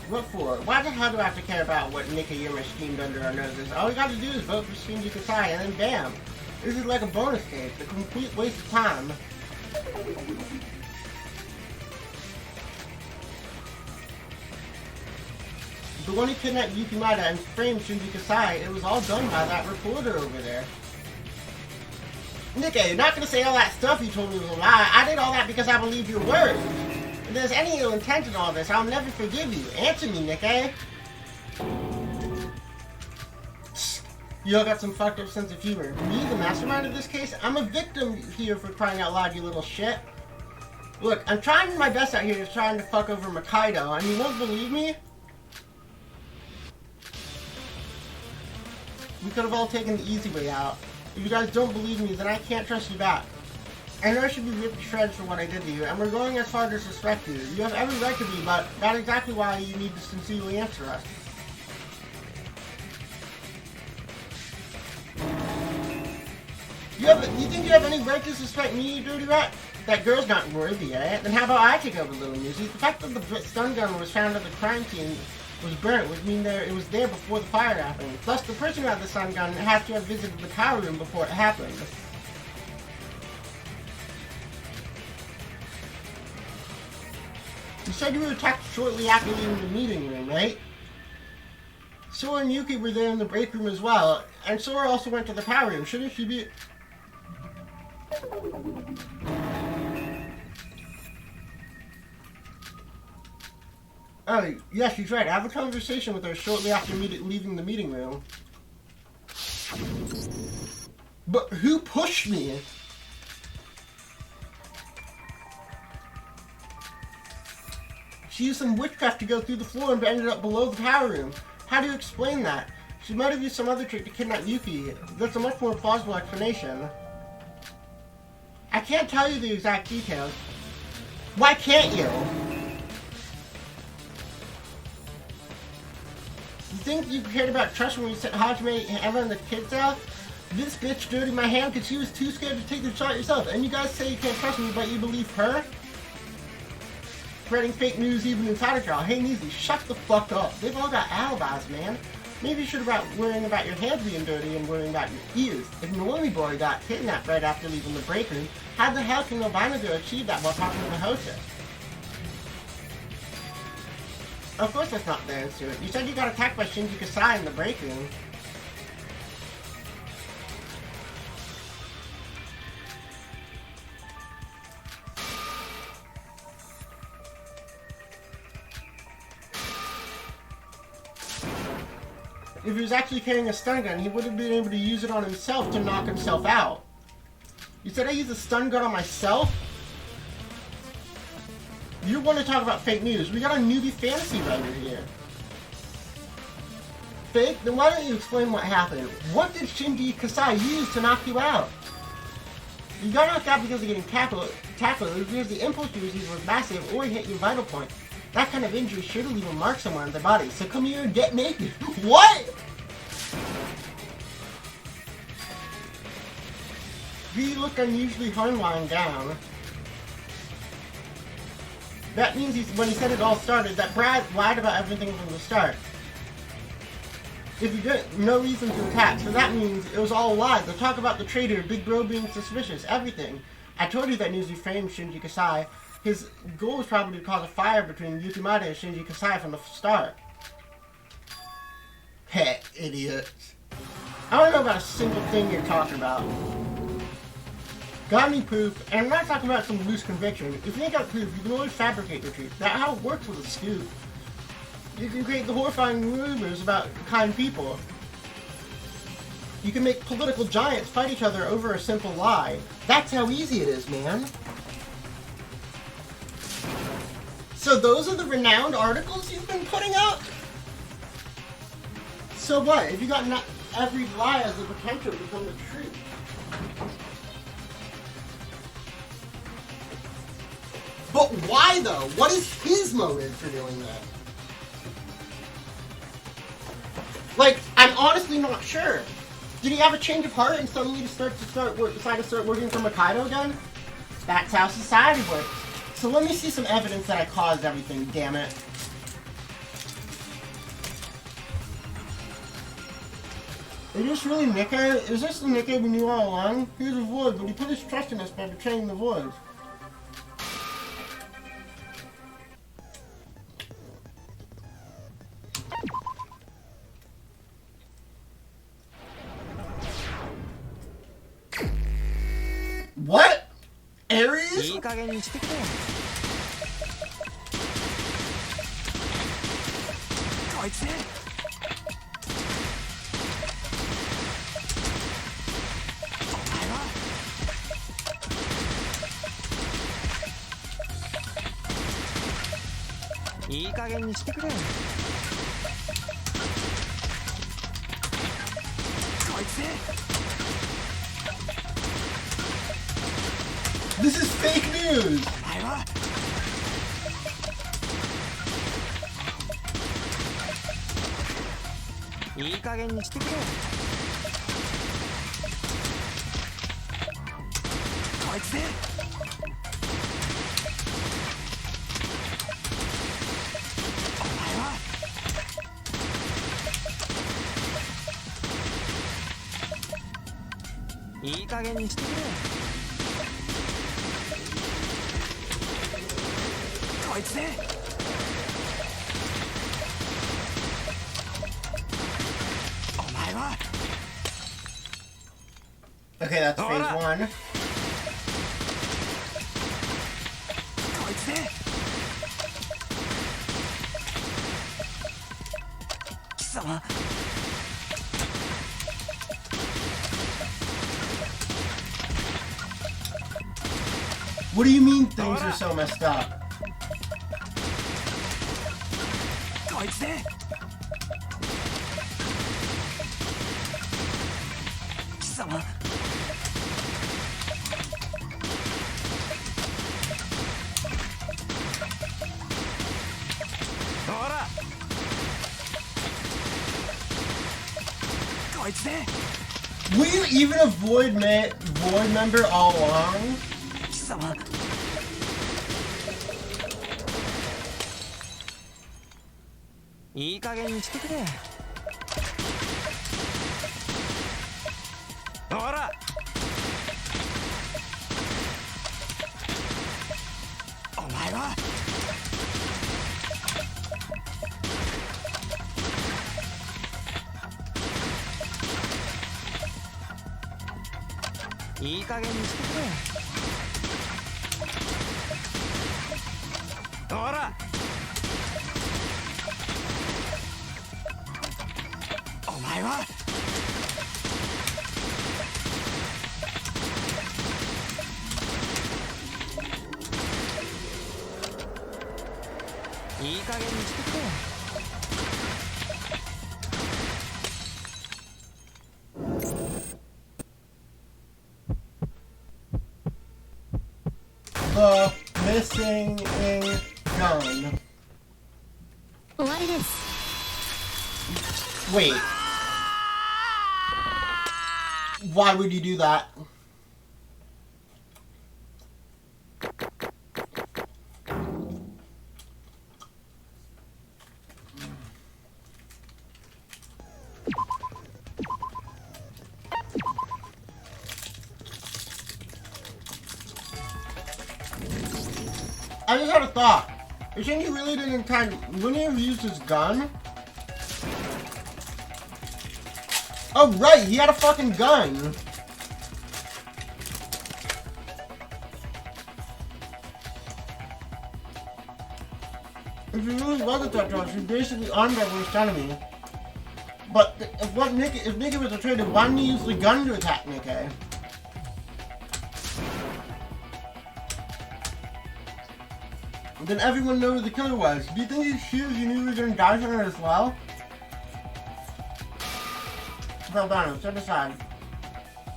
What for? Why the hell do I have to care about what Nikayama schemed under our noses? All we gotta do is vote for Shinji Kasai and then bam! This is like a bonus case, a complete waste of time. But when he kidnapped Yukimada and framed Shinji Kasai, it was all done by that reporter over there. Nikkei, you're not gonna say all that stuff you told me was a lie. I did all that because I believed your word. If there's any ill intent in all this, I'll never forgive you. Answer me, Nikkei. You all got some fucked up sense of humor. Me, the mastermind of this case? I'm a victim here for crying out loud, you little shit. Look, I'm trying my best out here trying to fuck over Makaido, and you won't believe me? We could have all taken the easy way out. If you guys don't believe me, then I can't trust you back. I know I should be ripped to shreds for what I did to you, and we're going as far to suspect you. You have every right to be, but that's exactly why you need to sincerely answer us. You think you have any right to suspect me, you dirty rat? That girl's not worthy, eh? Then how about I take over, little newsie? The fact that the stun gun was found at the crime scene was burnt would mean it was there before the fire happened. Plus, the person who had the stun gun has to have visited the power room before it happened. You said you were attacked shortly after leaving the meeting room, right? Sora and Yuki were there in the break room as well, and Sora also went to the power room. Shouldn't she be... Oh, yeah, she's right. I have a conversation with her shortly after leaving the meeting room. But who pushed me? She used some witchcraft to go through the floor and ended up below the power room. How do you explain that? She might have used some other trick to kidnap Yuki. That's a much more plausible explanation. I can't tell you the exact details. Why can't you? You think you cared about trust when you sent Hajime, Emma, and the kids out? This bitch dirtied my hand because she was too scared to take the shot yourself. And you guys say you can't trust me, but you believe her? Spreading fake news even inside a trial. Hey, Neasy, shut the fuck up. They've all got alibis, man. Maybe you should about worrying about your hands being dirty and worrying about your ears. If Noemi Boy got kidnapped right after leaving the break room, how the hell can Nobanaga achieve that while talking to the hostess? Of course that's not the answer. You said you got attacked by Shinji Kasai in the break room. If he was actually carrying a stun gun, he would have been able to use it on himself to knock himself out. You said I used a stun gun on myself? You want to talk about fake news? We got a newbie fantasy writer here. Fake? Then why don't you explain what happened? What did Shinji Kasai use to knock you out? You got knocked out because of getting tackled, because the impulse you received was massive, or he hit your vital point. That kind of injury sure to leave a mark somewhere on the body, so come here and get naked. What? You look unusually hard lying down. That means when he said it all started, that Brad lied about everything from the start. If you didn't, no reason to attack, so that means it was all a lie. The talk about the traitor, Big Bro being suspicious, everything. I told you that Newsy framed Shinji Kasai. His goal was probably to cause a fire between Yukimata and Shinji Kasai from the start. Heh, idiots. I don't know about a single thing you're talking about. Got any proof? And I'm not talking about some loose conviction. If you ain't got proof, you can always fabricate the truth. That's how it works with a scoop. You can create the horrifying rumors about kind people. You can make political giants fight each other over a simple lie. That's how easy it is, man. So those are the renowned articles you've been putting out? So what? If you got not every lie has the potential to become the truth. But why though? What is his motive for doing that? Like, I'm honestly not sure. Did he have a change of heart and suddenly decide to start working for Makaido again? That's how society works. So let me see some evidence that I caused everything, damn it. Is this really Nikke? Is this the Nikke we knew all along? He was a void, but he put his trust in us by betraying the void. What? Aries? This is fake news! いい加減にしてくれ。こいつで。お前は。Okay, that's phase one. こいつで。貴様。What do you mean things are so messed up? こいつで。貴様。ほら。こいつで。 Were you even a Void member all along? 貴様。いい加減にしてくれ。ほら。お前は。いい加減にしてくれ。ほら。お前は。いい加減にしてくれ。The missing gun. 終わりです。 Wait. Why would you do that? I just had a thought. You're saying you really didn't wouldn't he have used his gun? Oh right, he had a fucking gun. If he really was a threat to us, he basically armed our worst enemy. But if Nikki was a traitor, why didn't he use the gun to attack Nikki? Then everyone knows who the killer was. Do you think these shoes you knew you were gonna die from it as well? Valdano, step aside.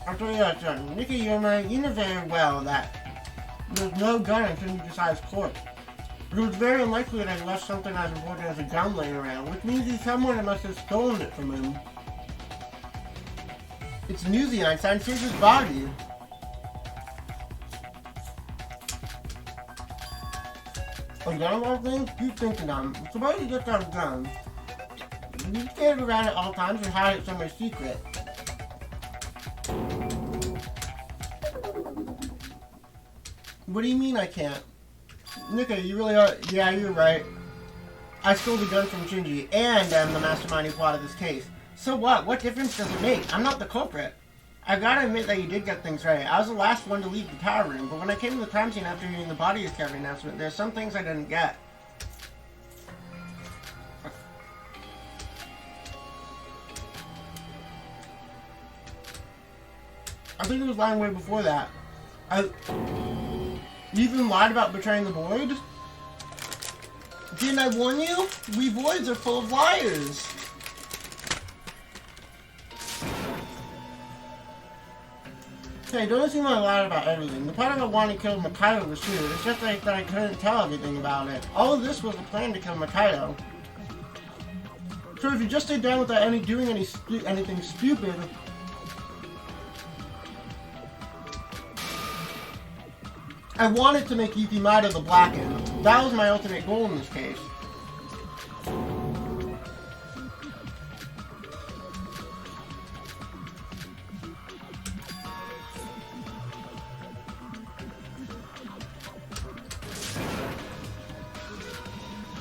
I'll tell you that, son. Nikki, you know very well that there's no gun in Cindy Desai's corpse. But it was very unlikely that he left something as important as a gun laying around, which means he's someone that must have stolen it from him. It's newsy, Einstein. Here's his body. A gun of all things? Keep thinking on. Suppose you just got a gun. You carry it around at all times and hide it somewhere secret. What do you mean I can't? Nikki, you really are. Yeah, you're right. I stole the gun from Shinji, and I'm the mastermind who plotted this case. So what? What difference does it make? I'm not the culprit. I gotta admit that you did get things right. I was the last one to leave the power room, but when I came to the crime scene after hearing the body discovery announcement, there's some things I didn't get. I think it was lying way before that. You even lied about betraying the Void? Didn't I warn you? We Voids are full of liars. Hey, don't assume I lied about everything. The part about wanting to kill Mikado was true. It's just that I couldn't tell everything about it. All of this was a plan to kill Mikado. So if you just stayed down without doing anything stupid, I wanted to make Yukimata the Blackened. That was my ultimate goal in this case.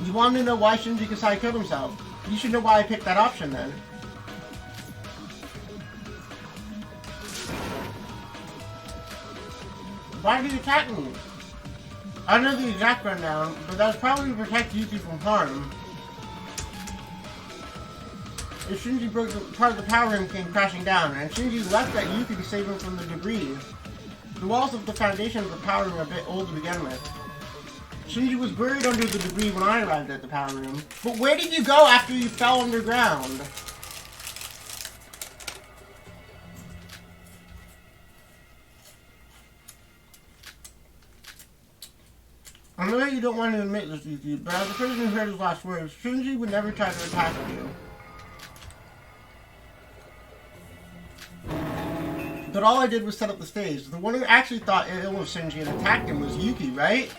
You wanted to know why Shinji Kasai killed himself? You should know why I picked that option then. Why did he attack me? I don't know the exact rundown, but that was probably to protect Yuki from harm. If Shinji broke part of the power room came crashing down, and Shinji left at Yuki to save him from the debris. The walls of the foundation of the power room are a bit old to begin with. Shinji was buried under the debris when I arrived at the power room. But where did you go after you fell underground? I know you don't want to admit this, Yuki, but as a person who heard his last words, Shinji would never try to attack you. But all I did was set up the stage. The one who actually thought ill of Shinji and attacked him was Yuki, right?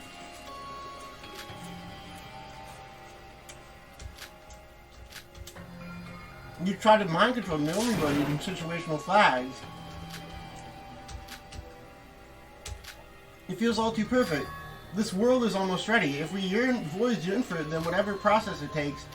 You tried to mind control nobody using situational flags. It feels all too perfect. This world is almost ready. If we voyage in for it, then whatever process it takes.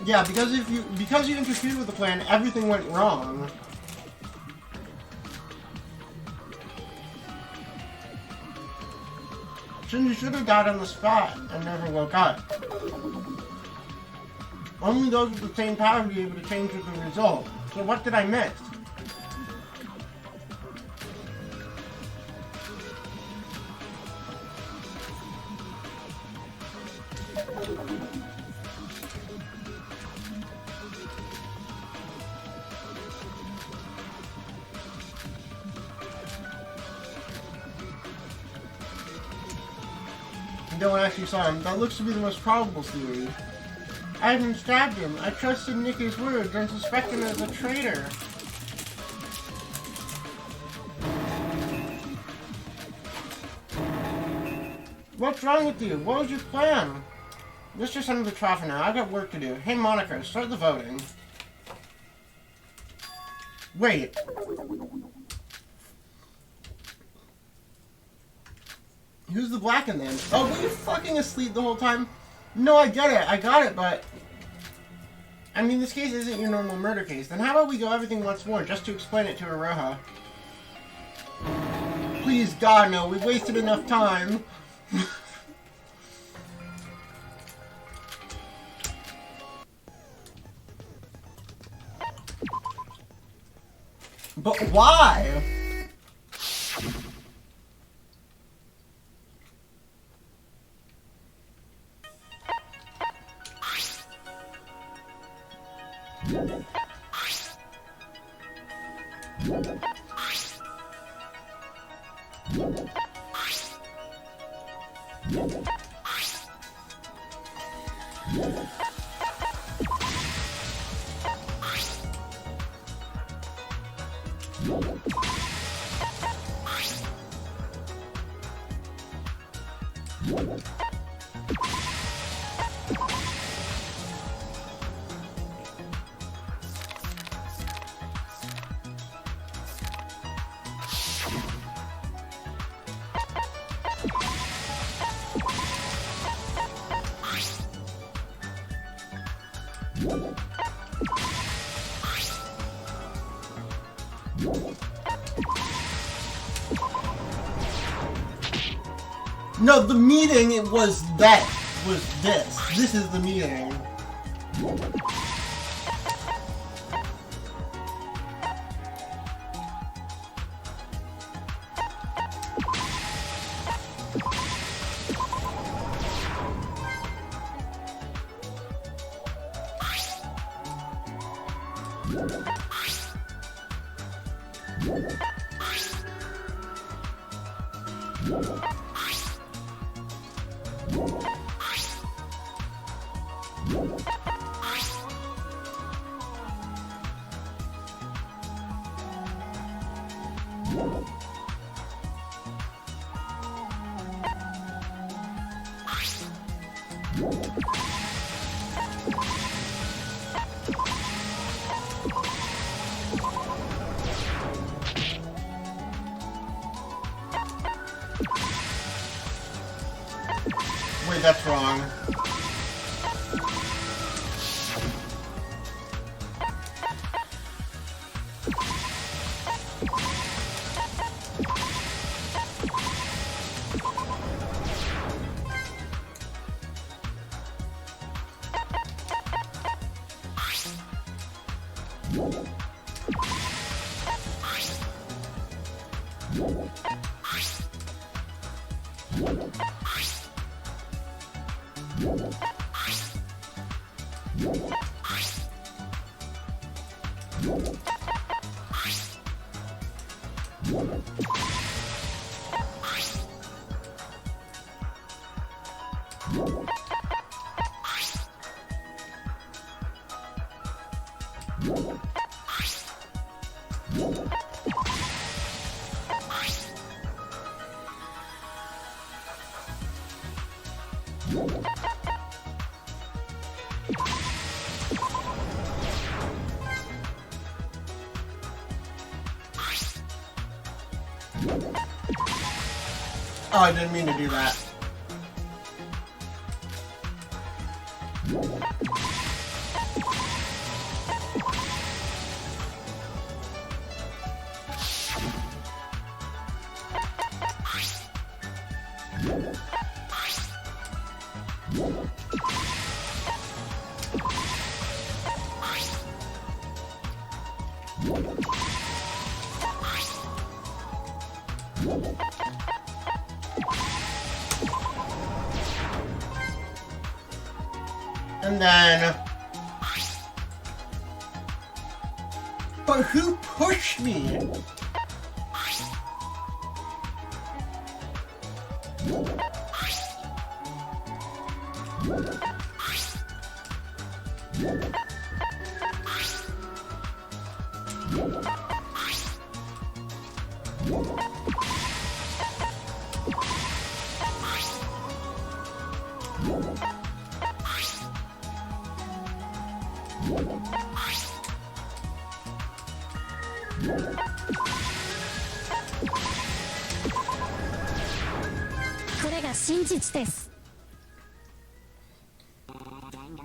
Yeah, because you interfered with the plan, everything went wrong. Shinji should have died on the spot and never woke up. Only those with the same power would be able to change the result. So what did I miss? No one actually saw him. That looks to be the most probable theory. I haven't stabbed him. I trusted Nikki's words and suspect him as a traitor. What's wrong with you? What was your plan? Let's just end the trial for now. I've got work to do. Hey, Monica, start the voting. Wait. Who's the Blackened then? Oh, were you fucking asleep the whole time? No, I get it. I got it, but... I mean, this case isn't your normal murder case. Then how about we go everything once more, just to explain it to Iroha? Please, God, no. We've wasted enough time. But why? No, the meeting was that. Was this. This is the meeting. Wait, that's wrong. Oh, I didn't mean to do that. And then... But who pushed me?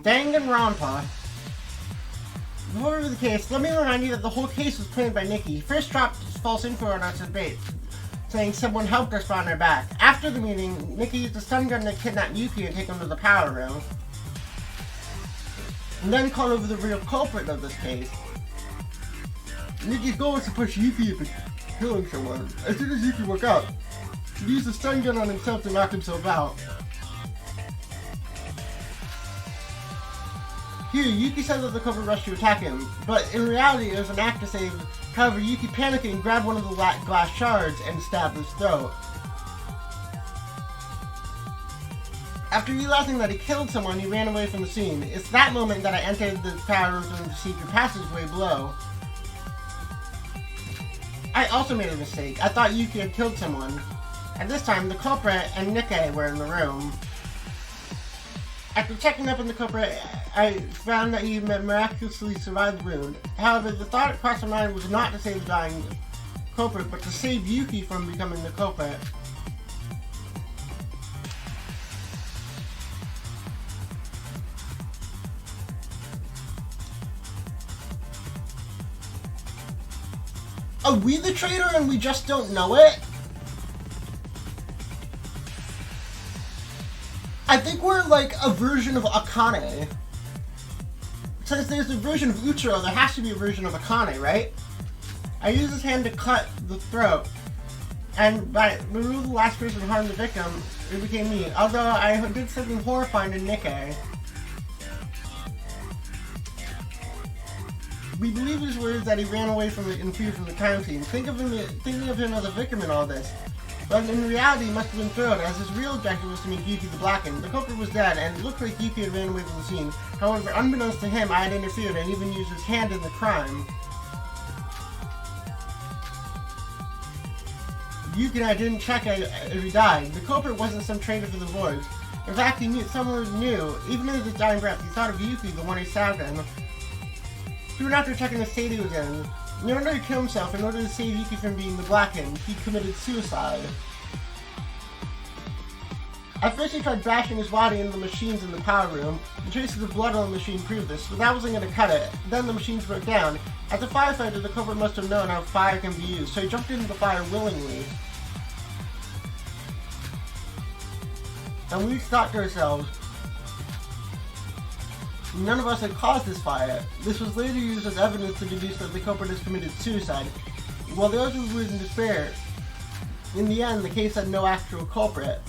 Danganronpa. Whatever the case, let me remind you that the whole case was planned by Nikki. He first dropped false info on us as bait, saying someone helped us find her back. After the meeting, Nikki used a stun gun to kidnap Yuki and take him to the power room. And then called over the real culprit of this case. Nikki's goal was to push Yuki into killing someone. As soon as Yuki woke up, he used a stun gun on himself to knock himself out. Here, Yuki said that the culprit rushed to attack him, but in reality it was an act to save. However, Yuki panicked and grabbed one of the glass shards and stabbed his throat. After realizing that he killed someone, he ran away from the scene. It's that moment that I entered the power room through the secret passageway below. I also made a mistake. I thought Yuki had killed someone. At this time, the culprit and Nikkei were in the room. After checking up on the culprit, I found that he miraculously survived the wound. However, the thought that crossed my mind was not to save the dying culprit, but to save Yuki from becoming the culprit. Are we the traitor and we just don't know it? I think we're like a version of Akane. Since there's a version of Uchiro, there has to be a version of Akane, right? I used his hand to cut the throat, and by removing the last person who harmed the victim, it became me. Although I did something horrifying to Nikkei. We believe his words that he ran away from it in fear from the crime scene, thinking of him as a victim in all this. But in reality, he must have been thrilled, as his real objective was to meet Yuki the Blackened. The culprit was dead, and it looked like Yuki had ran away from the scene. However, unbeknownst to him, I had interfered and even used his hand in the crime. Yuki and I didn't check if he died. The culprit wasn't some traitor for the voids. In fact, he knew someone knew. Even in his dying breath, he thought of Yuki, the one who stabbed him. Soon after checking the state he was in, in order to kill himself, in order to save Yuki from being the Blackened, he committed suicide. At first he tried bashing his body into the machines in the power room. The traces of blood on the machine proved this, but that wasn't going to cut it. Then the machines broke down. As a firefighter, the culprit must have known how fire can be used, so he jumped into the fire willingly. And we thought to ourselves, none of us had caused this fire. This was later used as evidence to deduce that the culprit has committed suicide. While the others were in despair, in the end, the case had no actual culprit.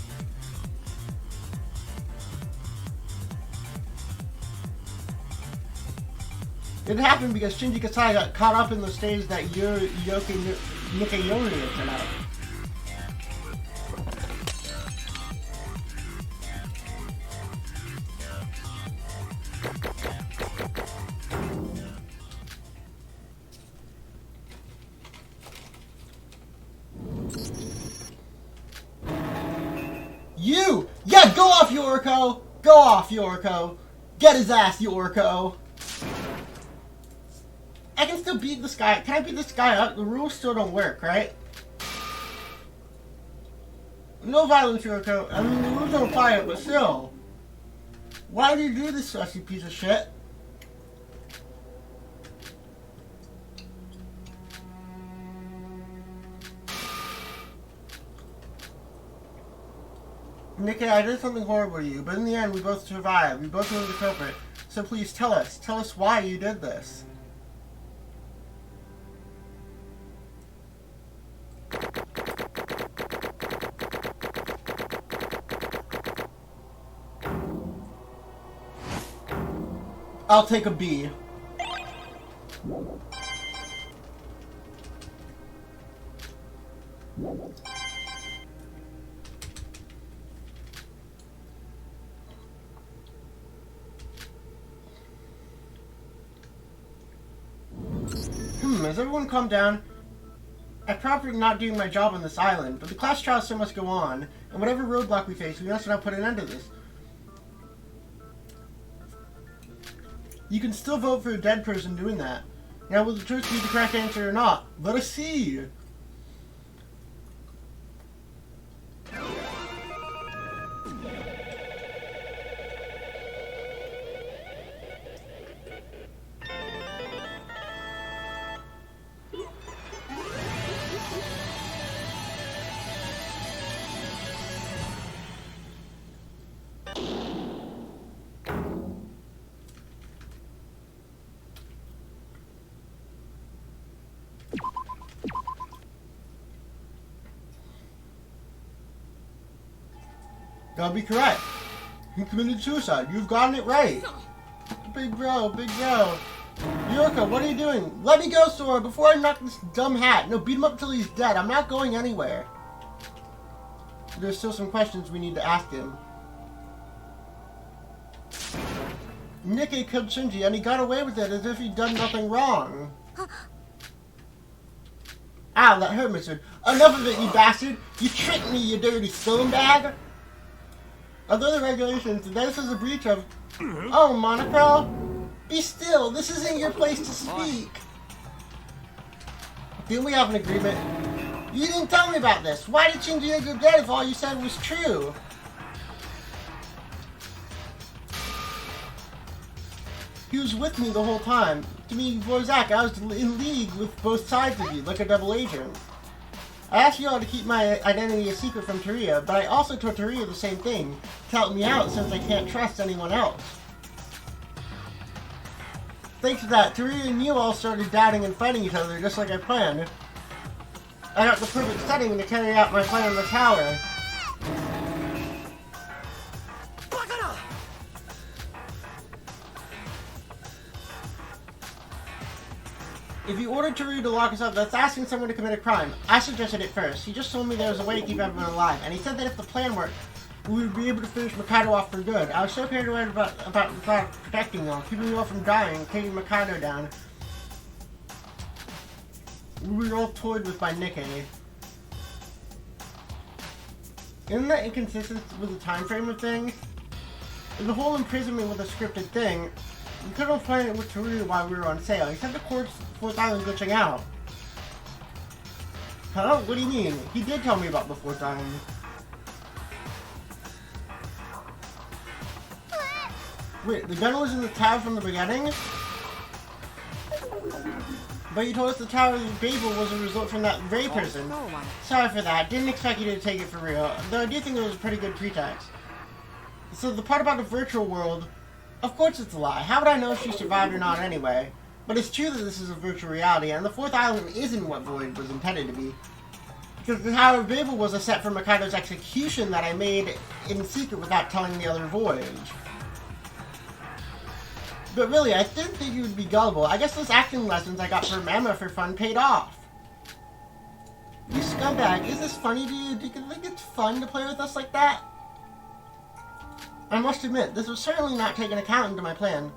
It happened because Shinji Kasai got caught up in the stage that Yoki Nikayori had set out. You! Yeah, go off, Yoriko! Go off, Yoriko! Get his ass, Yoriko! I can still beat this guy. Can I beat this guy up? The rules still don't work, right? No violence, Yoriko. I mean, the rules don't apply it, but still. Why do you do this, sussy piece of shit? Nikki, I did something horrible to you, but in the end, we both survived. We both know the culprit. So please tell us. Tell us why you did this. I'll take a B. Has everyone calmed down? I'm probably not doing my job on this island, but the class trial still must go on, and whatever roadblock we face, we must now put an end to this. You can still vote for a dead person doing that. Now, will the choice be the correct answer or not? Let us see! That'll be correct. He committed suicide. You've gotten it right. Big bro, big bro. Yoriko, what are you doing? Let me go, Sora, before I knock this dumb hat. No, beat him up till he's dead. I'm not going anywhere. There's still some questions we need to ask him. Nikke killed Shinji, and he got away with it as if he'd done nothing wrong. Ow, that hurt, mister. Enough of it, you bastard! You tricked me, you dirty scumbag! Although the regulations, this is a breach of... Oh, Monochrome! Be still! This isn't your place to speak! Didn't we have an agreement? You didn't tell me about this! Why did Shinji go dead if all you said was true? He was with me the whole time. To me, Vorzak, I was in league with both sides of you, like a double agent. I asked you all to keep my identity a secret from Teruya, but I also told Teruya the same thing, to help me out since I can't trust anyone else. Thanks to that, Teruya and you all started doubting and fighting each other just like I planned. I got the perfect setting to carry out my plan in the tower. If you ordered Toru to lock us up, that's asking someone to commit a crime. I suggested it first. He just told me there was a way to keep everyone alive, and he said that if the plan worked, we would be able to finish Mikado off for good. I was so paranoid about the thought of protecting you all, keeping you all from dying, taking Mikado down. We were all toyed with by Nikkei. Isn't that inconsistent with the time frame of things? The whole imprisonment was a scripted thing. We couldn't find it with Toru while we were on sale. He said the fourth island glitching out. Huh? What do you mean? He did tell me about the fourth island. Wait, the gun was in the tower from the beginning? But you told us the Tower of Babel was a result from that Ray person. Sorry for that. Didn't expect you to take it for real. Though I do think it was a pretty good pretext. So the part about the virtual world, of course it's a lie. How would I know if she survived or not anyway? But it's true that this is a virtual reality, and the fourth island isn't what Void was intended to be. Because the Tower of Babel was a set for Mikado's execution that I made in secret without telling the other Voyage. But really, I didn't think you would be gullible. I guess those acting lessons I got from Emma for fun paid off. You scumbag, is this funny to you? Do you think it's fun to play with us like that? I must admit, this was certainly not taken account into my plan.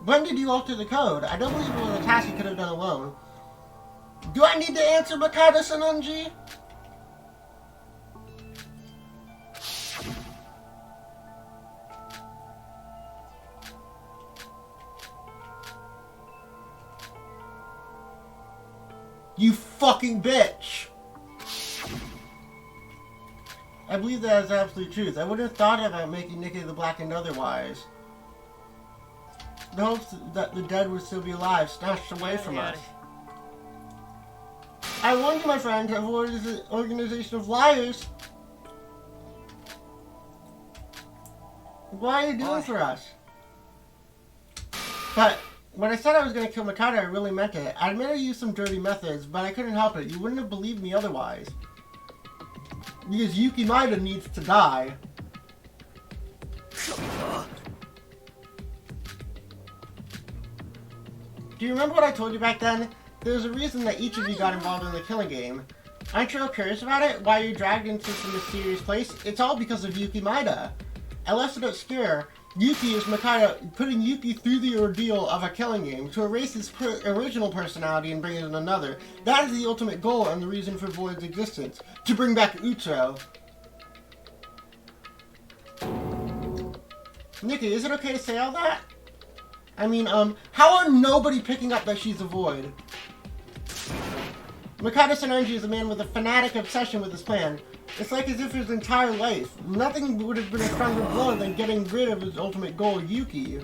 When did you alter the code? I don't believe it was a task you could have done alone. Do I need to answer Mikado Sanonji? You fucking bitch! I believe that is absolute truth. I wouldn't have thought about making Nikkei the Blackened otherwise. The hopes that the dead would still be alive, snatched away from us. I warned you, my friend, to avoid this organization of liars. What are you doing for us? But when I said I was going to kill Mikado, I really meant it. I admit I used some dirty methods, but I couldn't help it. You wouldn't have believed me otherwise. Because Yuki Maeda needs to die. Do you remember what I told you back then? There's a reason that each of you got involved in the killing game. Aren't you all curious about it? Why you're dragged into some mysterious place? It's all because of Yuki Maeda. I left it obscure. Yuki is Mikado, putting Yuki through the ordeal of a killing game to erase his original personality and bring in another. That is the ultimate goal and the reason for Void's existence. To bring back Utsuro. Nikki, is it okay to say all that? I mean, how are nobody picking up that she's a Void? Mikado Sanonji is a man with a fanatic obsession with his plan. It's like as if his entire life, nothing would have been a stronger blow than getting rid of his ultimate goal, Yuki.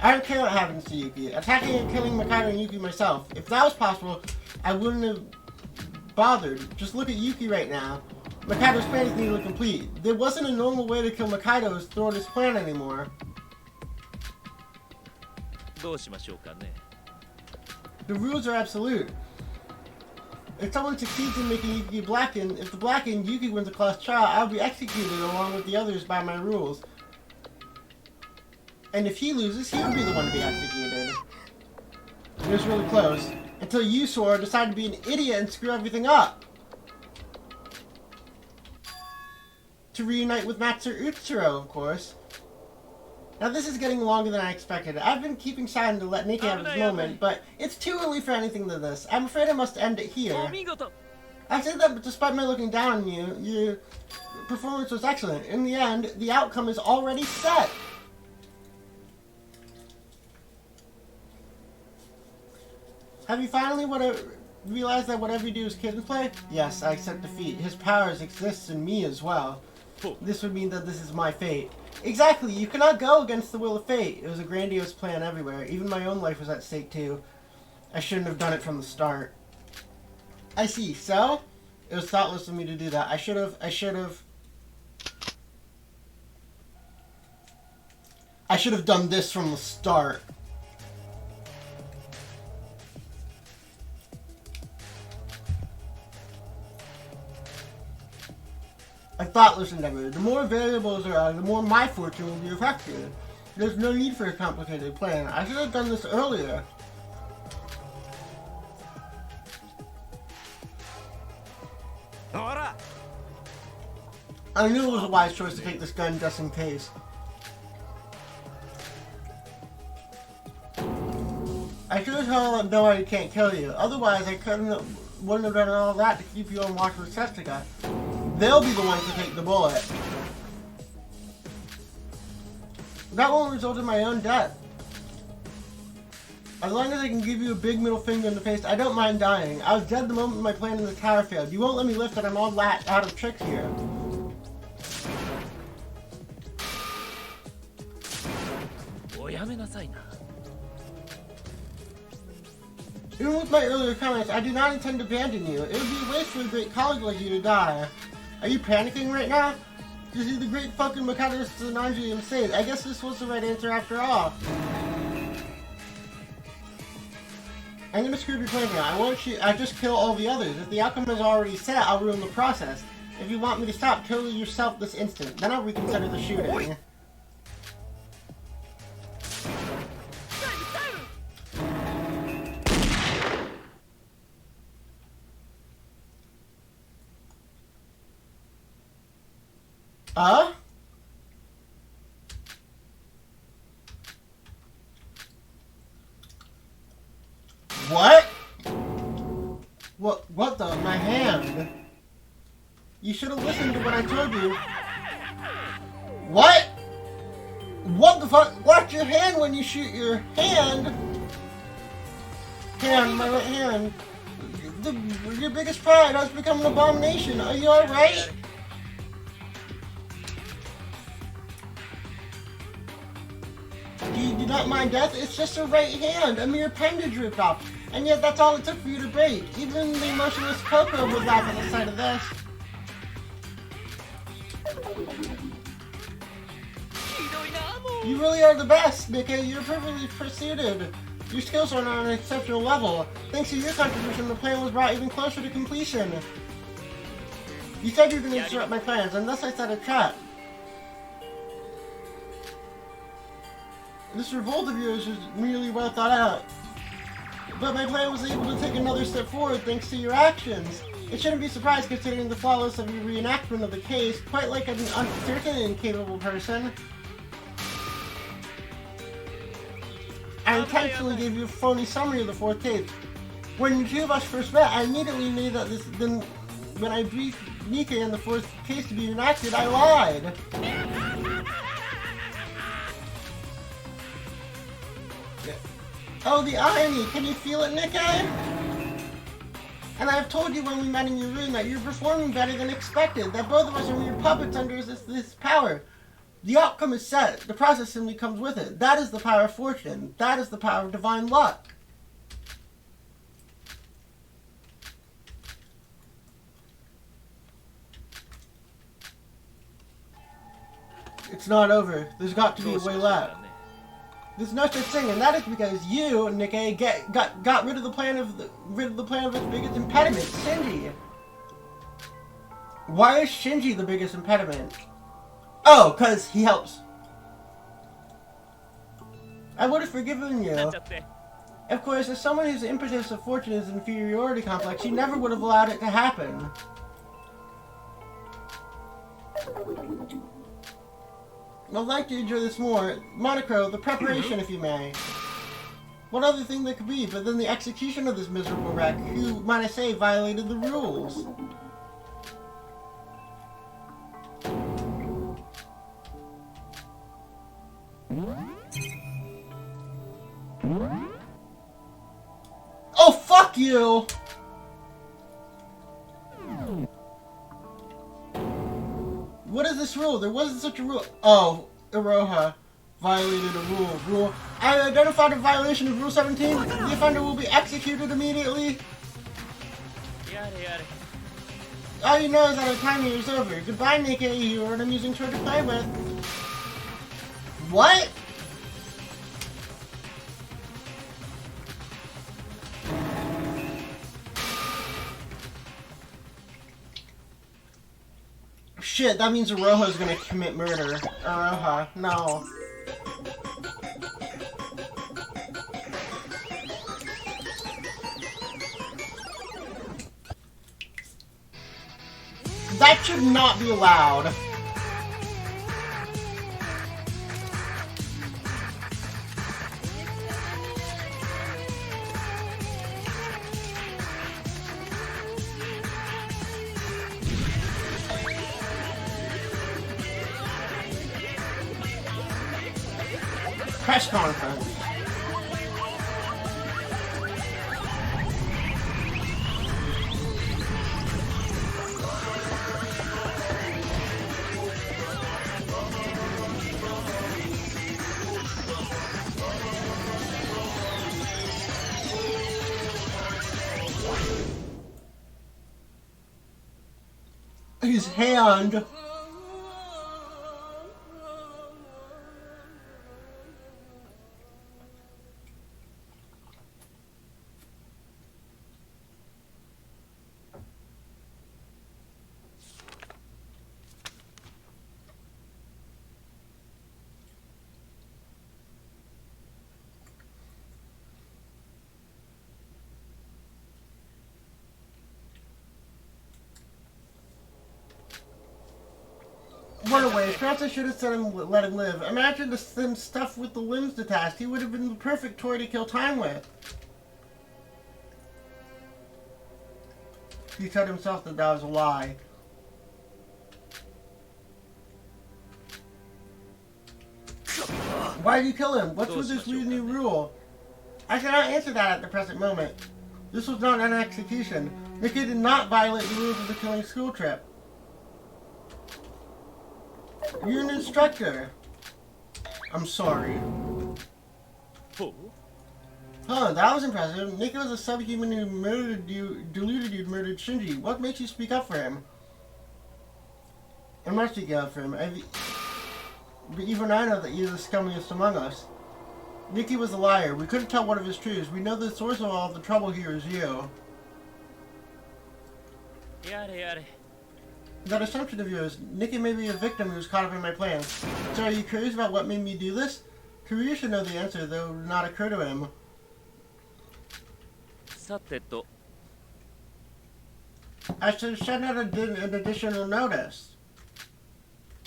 I don't care what happens to Yuki. Attacking and killing Mikado and Yuki myself. If that was possible, I wouldn't have bothered. Just look at Yuki right now. Mikado's plan is nearly complete. There wasn't a normal way to kill Mikado as thwart his plan anymore. The rules are absolute. If someone succeeds in making Yuki Blackened, if the Blackened Yuki wins a class trial, I'll be executed along with the others by my rules. And if he loses, he would be the one to be executed. It was really close. Until you, Sora, decided to be an idiot and screw everything up. To reunite with Master Utsuro, of course. Now this is getting longer than I expected. I've been keeping silent to let Nikkei have his moment, but it's too early for anything to this. I'm afraid I must end it here. I say that but despite my looking down on you, your performance was excellent. In the end, the outcome is already set. Have you finally realized that whatever you do is kid's play? Yes, I accept defeat. His powers exist in me as well. This would mean that this is my fate. Exactly, you cannot go against the will of fate. It was a grandiose plan everywhere. Even my own life was at stake too. I shouldn't have done it from the start. I see, so? It was thoughtless of me to do that. I should have done this from the start. A thoughtless endeavor. The more variables there are, the more my fortune will be affected. There's no need for a complicated plan. I should have done this earlier. Nora! I knew it was a wise choice to take this gun just in case. I should have told them no, I can't kill you. Otherwise, wouldn't have done all that to keep you on watch with Jessica. They'll be the ones to take the bullet. That won't result in my own death. As long as I can give you a big middle finger in the face, I don't mind dying. I was dead the moment my plan in the tower failed. You won't let me lift and I'm all out of tricks here. Even with my earlier comments, I do not intend to abandon you. It would be a waste for a great colleague like you to die. Are you panicking right now? You see, the great fucking Mikado Tsunanji insane. I guess this was the right answer after all. I'm gonna screw your plan now. I just kill all the others. If the outcome is already set, I'll ruin the process. If you want me to stop, kill yourself this instant. Then I'll reconsider the shooting. What? What the? My hand. You should have listened to what I told you. What? What the fuck? Watch your hand when you shoot your hand. Hand, my right hand. Your biggest pride has become an abomination. Are you alright? You do not mind death? It's just a right hand, a mere appendage ripped off. And yet that's all it took for you to break. Even the emotionless Coco would laugh at the sight of this. You really are the best, Nika. You're perfectly pursuited. Your skills are on an exceptional level. Thanks to your contribution, the plan was brought even closer to completion. You said you were going to interrupt my plans, and thus I set a trap. This revolt of yours is really well thought out. But my plan was able to take another step forward thanks to your actions. It shouldn't be surprised considering the flawless of your reenactment of the case, quite like an uncertain and incapable person. I intentionally gave you a phony summary of the fourth case. When the two of us first met, I immediately knew that when I briefed Nika in the fourth case to be enacted, I lied. Oh, the irony! Can you feel it, Nika? And I've told you when we met in your room that you're performing better than expected, that both of us are mere puppets under this power. The outcome is set. The process simply comes with it. That is the power of fortune. That is the power of divine luck. It's not over. There's got to be a way left. There's no such thing, and that is because you, Nikkei, got rid of the plan of its biggest impediment, Shinji. Why is Shinji the biggest impediment? Oh, cause he helps. I would have forgiven you. Of course, as someone whose impetus of fortune is inferiority complex, you never would have allowed it to happen. I'd like to enjoy this more. Monochrome, the preparation, if you may. What other thing there could be but then the execution of this miserable wreck, who, might I say, violated the rules? Oh, fuck you! What is this rule? There wasn't such a rule. Oh, Iroha violated a rule. I identified a violation of Rule 17. The offender will be executed immediately. All you know is that our time here is over. Goodbye, Nikkei. You are an amusing toy to play with. What? Shit, that means Iroha's gonna commit murder. Iroha, no. That should not be allowed. Press conference. His hand. What a waste. Perhaps I should have let him live. Imagine the thin stuff with the limbs detached. He would have been the perfect toy to kill time with. He told himself that that was a lie. Why did you kill him? What's with this weird new rule? I cannot answer that at the present moment. This was not an execution. Nikki did not violate the rules of the killing school trip. You're an instructor. I'm sorry. Huh, that was impressive. Nikki was a subhuman who murdered you, deluded you, murdered Shinji. What makes you speak up for him? I must speak up for him. But even I know that he is the scummiest among us. Nikki was a liar. We couldn't tell one of his truths. We know the source of all the trouble here is you. That assumption of yours, Nikki may be a victim who was caught up in my plans. So are you curious about what made me do this? Kiryu should know the answer, though it would not occur to him. I should send out an additional notice.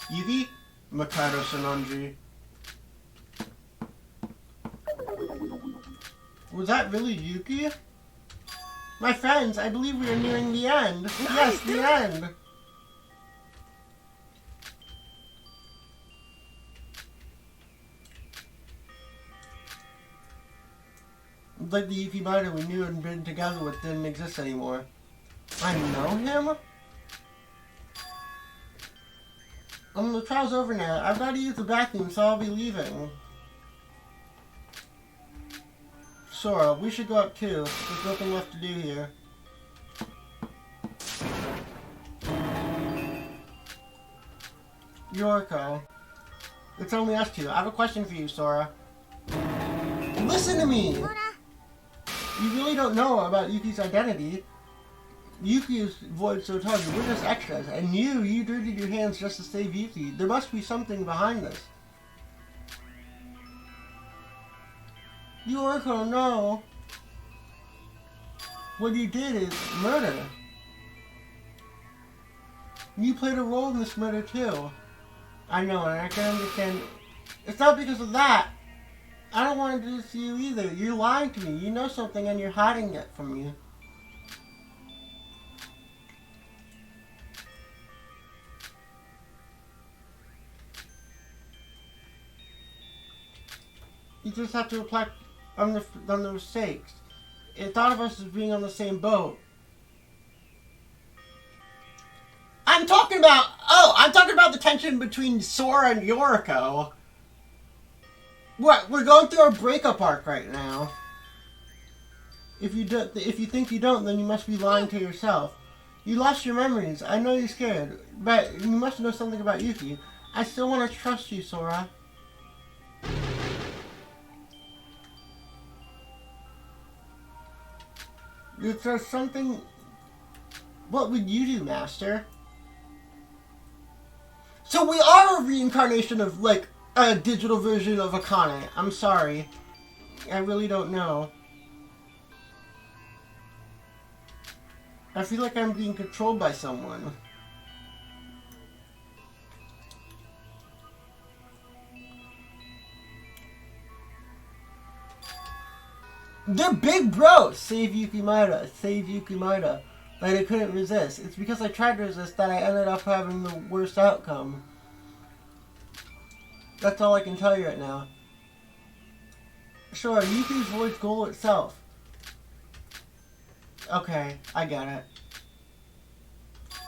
Yuki? Mikado Sanonji. Was that really Yuki? My friends, I believe we are nearing the end. Yes, the end. Like the Yuki Miner we knew and been together with didn't exist anymore. I know him? The trial's over now. I've got to use the bathroom, so I'll be leaving. Sora, we should go up too. There's nothing left to do here. Yoriko. It's only us two. I have a question for you, Sora. Listen to me! You really don't know about Yuki's identity. Yuki is Void Sotogi. We're just extras. And you dirtied your hands just to save Yuki. There must be something behind this. Yoriko, no. What you did is murder. You played a role in this murder too. I know, and I can understand. It's not because of that. I don't want to do this to you either. You're lying to me. You know something and you're hiding it from me. You just have to reflect on the mistakes. It thought of us as being on the same boat. I'm talking about the tension between Sora and Yoriko. What? We're going through our breakup arc right now. If you think you don't, then you must be lying to yourself. You lost your memories. I know you're scared, but you must know something about Yuki. I still want to trust you, Sora. If there's something... What would you do, Master? So we are a reincarnation of, like, a digital version of Akane. I'm sorry. I really don't know. I feel like I'm being controlled by someone. They're big bros! Save Yukimura. Save Yukimura. But I couldn't resist. It's because I tried to resist that I ended up having the worst outcome. That's all I can tell you right now. Sure, Yuki's void's goal itself. Okay, I get it.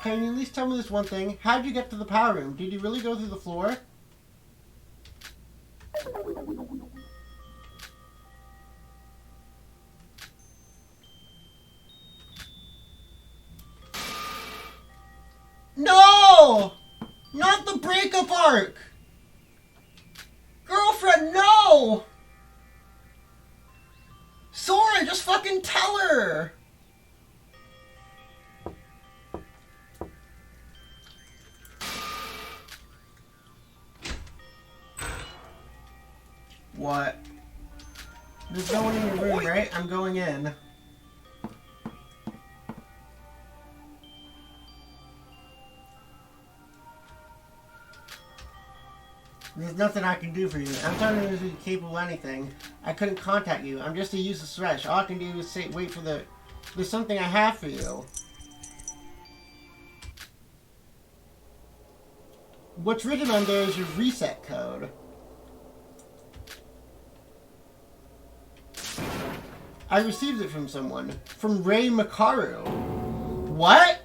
Can you at least tell me this one thing? How'd you get to the power room? Did you really go through the floor? No! Not the breakup arc! Girlfriend, no! Sora, just fucking tell her! What? There's no one in your room, right? I'm going in. There's nothing I can do for you. I'm telling you, you're capable of anything. I couldn't contact you. I'm just a useless wretch. All I can do is say, wait for the... There's something I have for you. What's written on there is your reset code. I received it from someone. From Rei Makaru. What?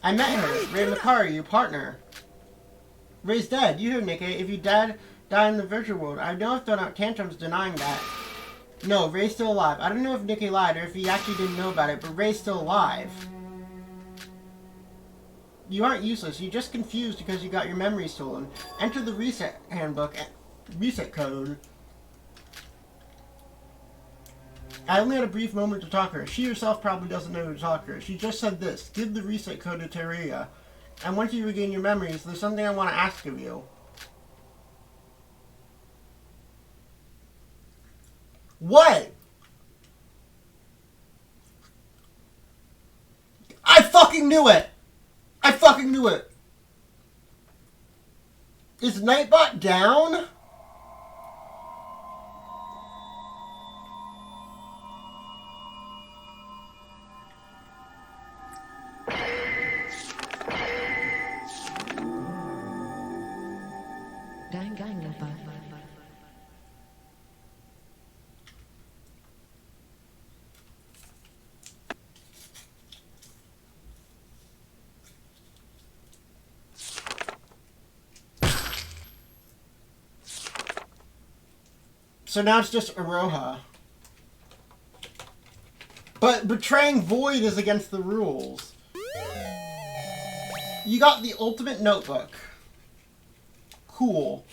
I met her. Rei Makaru, your partner. Rei's dead. You heard, Nikke. If you die in the virtual world, I know I've thrown out tantrums denying that. No, Rei's still alive. I don't know if Nikke lied or if he actually didn't know about it, but Rei's still alive. You aren't useless. You're just confused because you got your memory stolen. Enter the reset handbook. Reset code. I only had a brief moment to talk to her. She herself probably doesn't know who to talk to her. She just said this. Give the reset code to Teruya. And once you regain your memories, there's something I want to ask of you. What? I fucking knew it! I fucking knew it! Is Nightbot down? So now it's just Iroha. But betraying Void is against the rules. You got the ultimate notebook. Cool.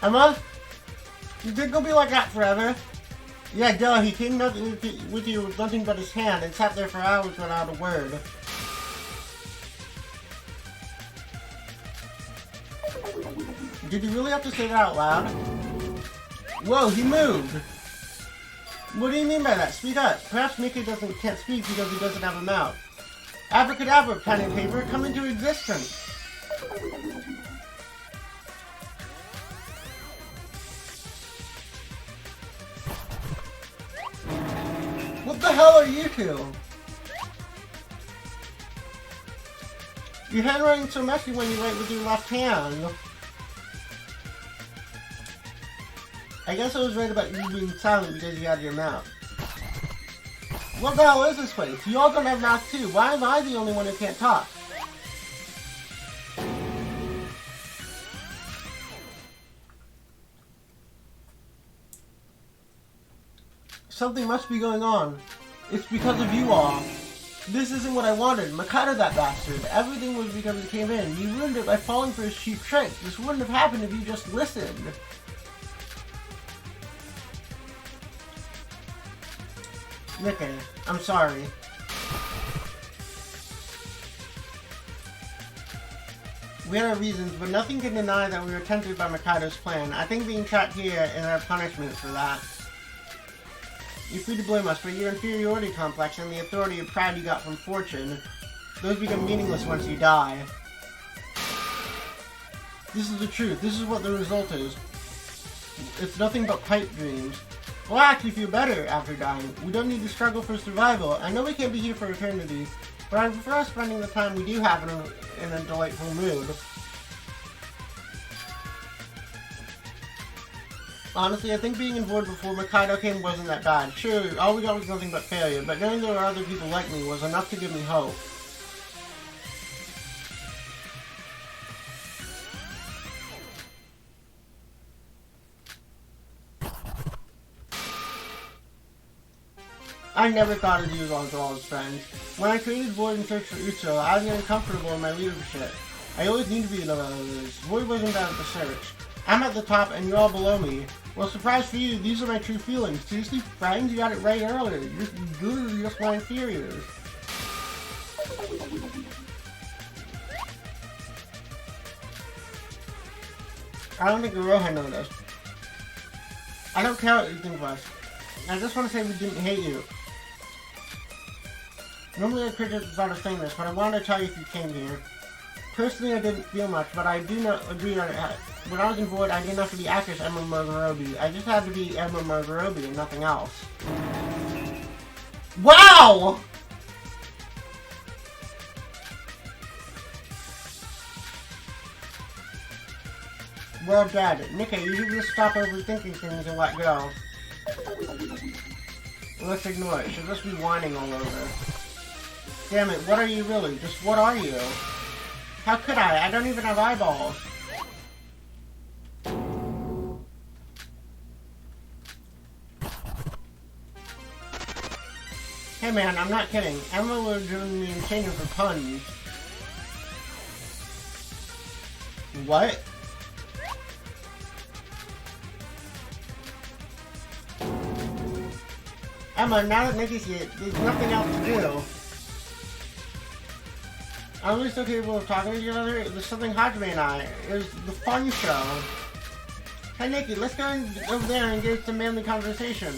Emma? You think he'll be like that forever? Yeah, duh, he came with you with nothing but his hand and sat there for hours without a word. Did you really have to say that out loud? Whoa, he moved! What do you mean by that? Speak up. Perhaps Mickey can't speak because he doesn't have a mouth. Abracadabra, pen and paper, come into existence. What the hell are you two? Your handwriting's so messy when you write with your left hand. I guess I was right about you being silent because you had your mouth. What the hell is this place? You all don't have mouths too. Why am I the only one who can't talk? Something must be going on. It's because of you all. This isn't what I wanted. Makoto, that bastard. Everything was because he came in. You ruined it by falling for his cheap tricks. This wouldn't have happened if you just listened. Nikke, I'm sorry. We had our reasons, but nothing can deny that we were tempted by Mikado's plan. I think being trapped here is our punishment for that. You're free to blame us, but your inferiority complex and the authority and pride you got from fortune, those become meaningless once you die. This is the truth. This is what the result is. It's nothing but pipe dreams. Well, I actually feel better after dying. We don't need to struggle for survival. I know we can't be here for eternity, but I prefer us spending the time we do have in a delightful mood. Honestly, I think being in void before Mikado came wasn't that bad. Sure, all we got was nothing but failure, but knowing there were other people like me was enough to give me hope. I never thought of you as all his friends. When I created Void in search for Uso, I was getting comfortable in my leadership. I always need to be above others. Void wasn't bad at the search. I'm at the top and you're all below me. Well, surprise for you, these are my true feelings. Seriously, friends, you got it right earlier. You're good or just my inferiors. I don't think Iroha noticed. I don't care what you think of us. I just want to say we didn't hate you. Normally I criticize about saying this, but I wanted to tell you if you came here. Personally, I didn't feel much, but I do not agree that when I was in Void, I didn't have to be actress Emma Margarobi. I just had to be Emma Margarobi and nothing else. Wow! Well, Dad, Nikki, you should just stop overthinking things and let go. Let's ignore it. She'll just be whining all over. Damn it, what are you really? Just what are you? How could I? I don't even have eyeballs. Hey man, I'm not kidding. Emma was doing me insane for puns. What? Emma, now that Nikki's here, there's nothing else to do. Are we still capable of talking to each other? There's something Hajime and I. It was the fun show. Hey Nikki, let's go over there and get some manly conversation.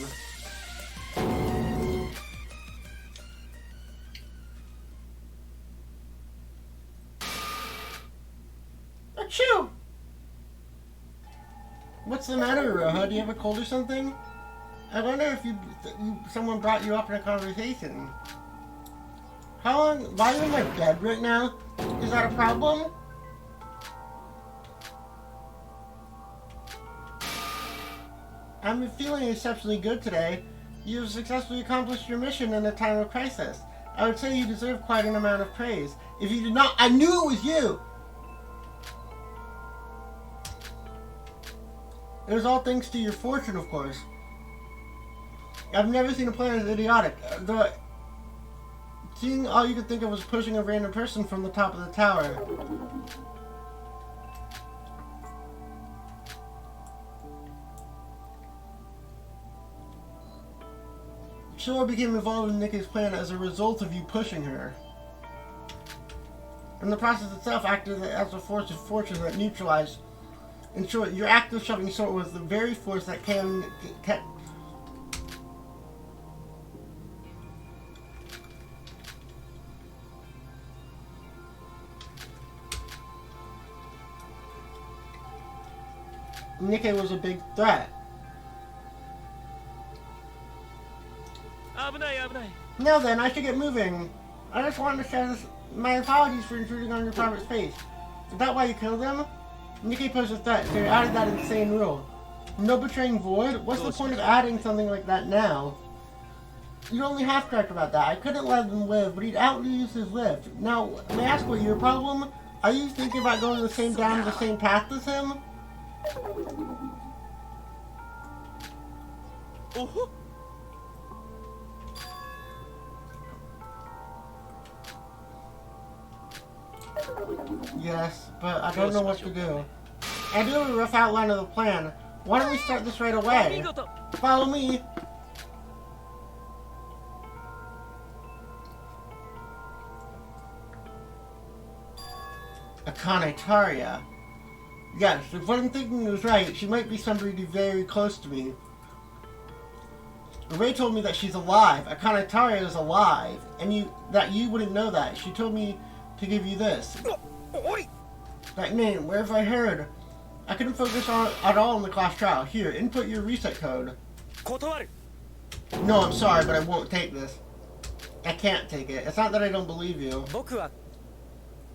Achoo! What's the matter, Iroha? Do you have a cold or something? I wonder if someone brought you up in a conversation. How long? Why are you in my bed right now? Is that a problem? I'm feeling exceptionally good today. You have successfully accomplished your mission in a time of crisis. I would say you deserve quite an amount of praise. If you did not, I knew it was you! It was all thanks to your fortune, of course. I've never seen a plan as idiotic. Seeing all you could think of was pushing a random person from the top of the tower. Sora became involved in Nikki's plan as a result of you pushing her. And the process itself acted as a force of fortune that neutralized. In short, your act of shoving Sora was the very force that kept Nikki was a big threat. Now then, I should get moving. I just wanted to share my apologies for intruding on your private space. Is that why you killed him? Nikki posed a threat, so you added that insane rule. No betraying Void? What's the point of adding something like that now? You're only half correct about that. I couldn't let him live, but he'd outlose his lift. Now, may I ask what your problem? Are you thinking about going down the same path as him? Yes, but I don't know what to do. I do have a rough outline of the plan. Why don't we start this right away? Follow me! Akane Taria. Yes, if what I'm thinking is right, she might be somebody very close to me. Ray told me that she's alive. Akane Taria is alive, and you wouldn't know that. She told me to give you this. That name, where have I heard? I couldn't focus at all on the class trial. Here, input your reset code. 断る No, I'm sorry, but I won't take this. I can't take it. It's not that I don't believe you. 僕は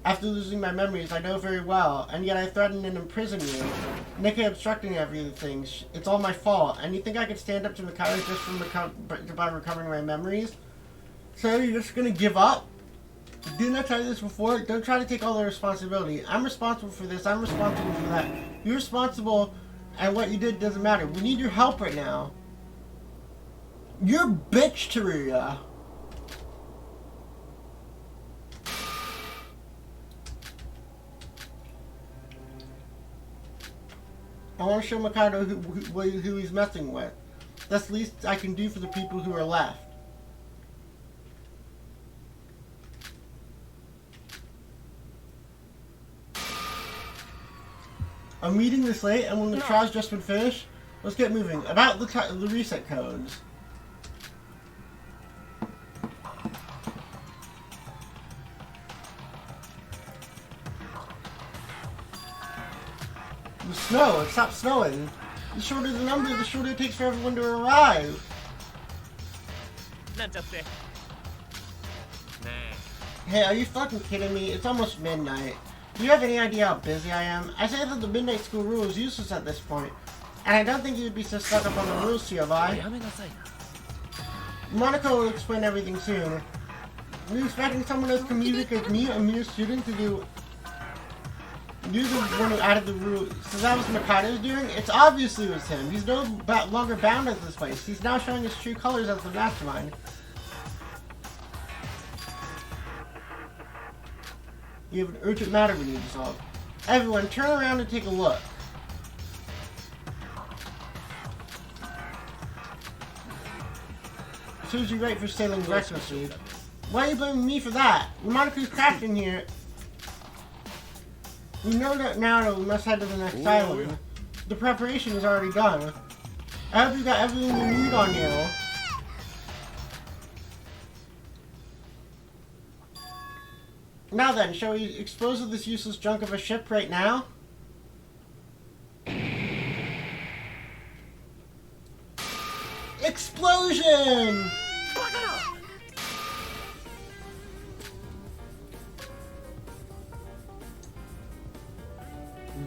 After losing my memories, I know very well, and yet I threaten and imprison you. Nikkei obstructing everything. It's all my fault. And you think I could stand up to Mikado just by recovering my memories? So you're just gonna give up? Didn't I tell you this before? Don't try to take all the responsibility. I'm responsible for this. I'm responsible for that. You're responsible, and what you did doesn't matter. We need your help right now. You're a bitch, Teruya. I want to show Mikado who he's messing with. That's the least I can do for the people who are left. I'm reading this late, and when the trial's just been finished, let's get moving. About the reset codes. The snow, it stopped snowing. The shorter the number, the shorter it takes for everyone to arrive. なんちゃって Hey, are you fucking kidding me? It's almost midnight. Do you have any idea how busy I am? I say that the midnight school rule is useless at this point. And I don't think you would be so stuck up on the rules, Giovanni. やめなさいな Monaco will explain everything soon. We're expecting someone as comedic as me, a mere student, to do... You're the one who added the rule. So that was Mikado's doing? It's obviously it was him. He's no longer bound at this place. He's now showing his true colors as the mastermind. You have an urgent matter we need to solve. Everyone, turn around and take a look. Serves you right for sailing recklessly. Why are you blaming me for that? Monika's trapped in here. We know that now that we must head to the next island. The preparation is already done. I hope you got everything you need on you. Now then, shall we expose of this useless junk of a ship right now? Explosion!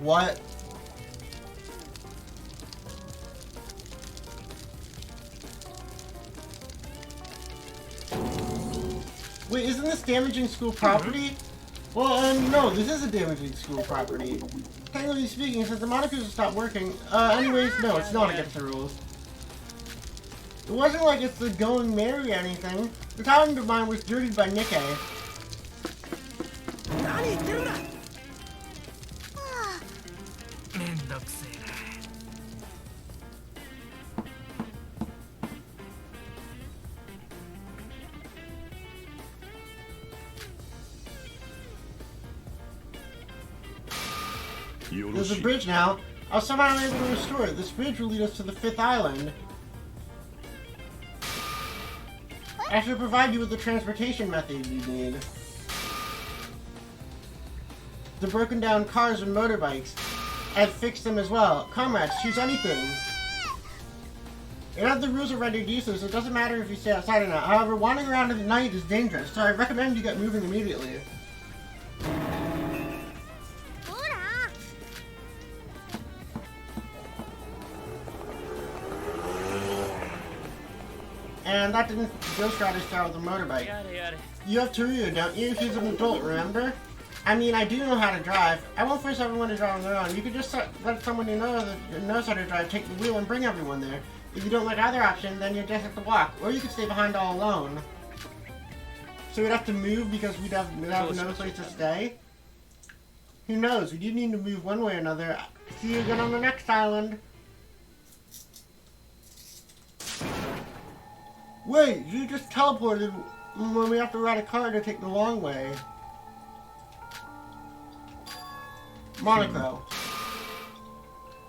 What? Wait, isn't this damaging school property? Well, no, this is a damaging school property. Technically speaking, since the monikers have stopped working, anyways, no, it's not against the rules. It wasn't like it's the Going Merry or anything. The talent of mine was dirtied by Nikkei. 何言ってるんだめんどくせえな There's a bridge now. I was somehow able to restore it. This bridge will lead us to the 5th island. I should provide you with the transportation method you need. The broken down cars and motorbikes. I've fixed them as well. Comrades, choose anything. Now the rules are rendered useless, it doesn't matter if you stay outside or not. However, wandering around at night is dangerous, so I recommend you get moving immediately. And that didn't Ghost Rider start with a motorbike. You have Teruya, don't you? He's an adult, remember? I mean, I do know how to drive. I won't force everyone to drive on their own. You could just let someone who knows how to drive take the wheel and bring everyone there. If you don't like either option, then you just have to walk. Or you could stay behind all alone. So we'd have to move because we'd have no place to stay? Who knows? We do need to move one way or another. See you again on the next island. Wait, you just teleported when we have to ride a car to take the long way. Monaco.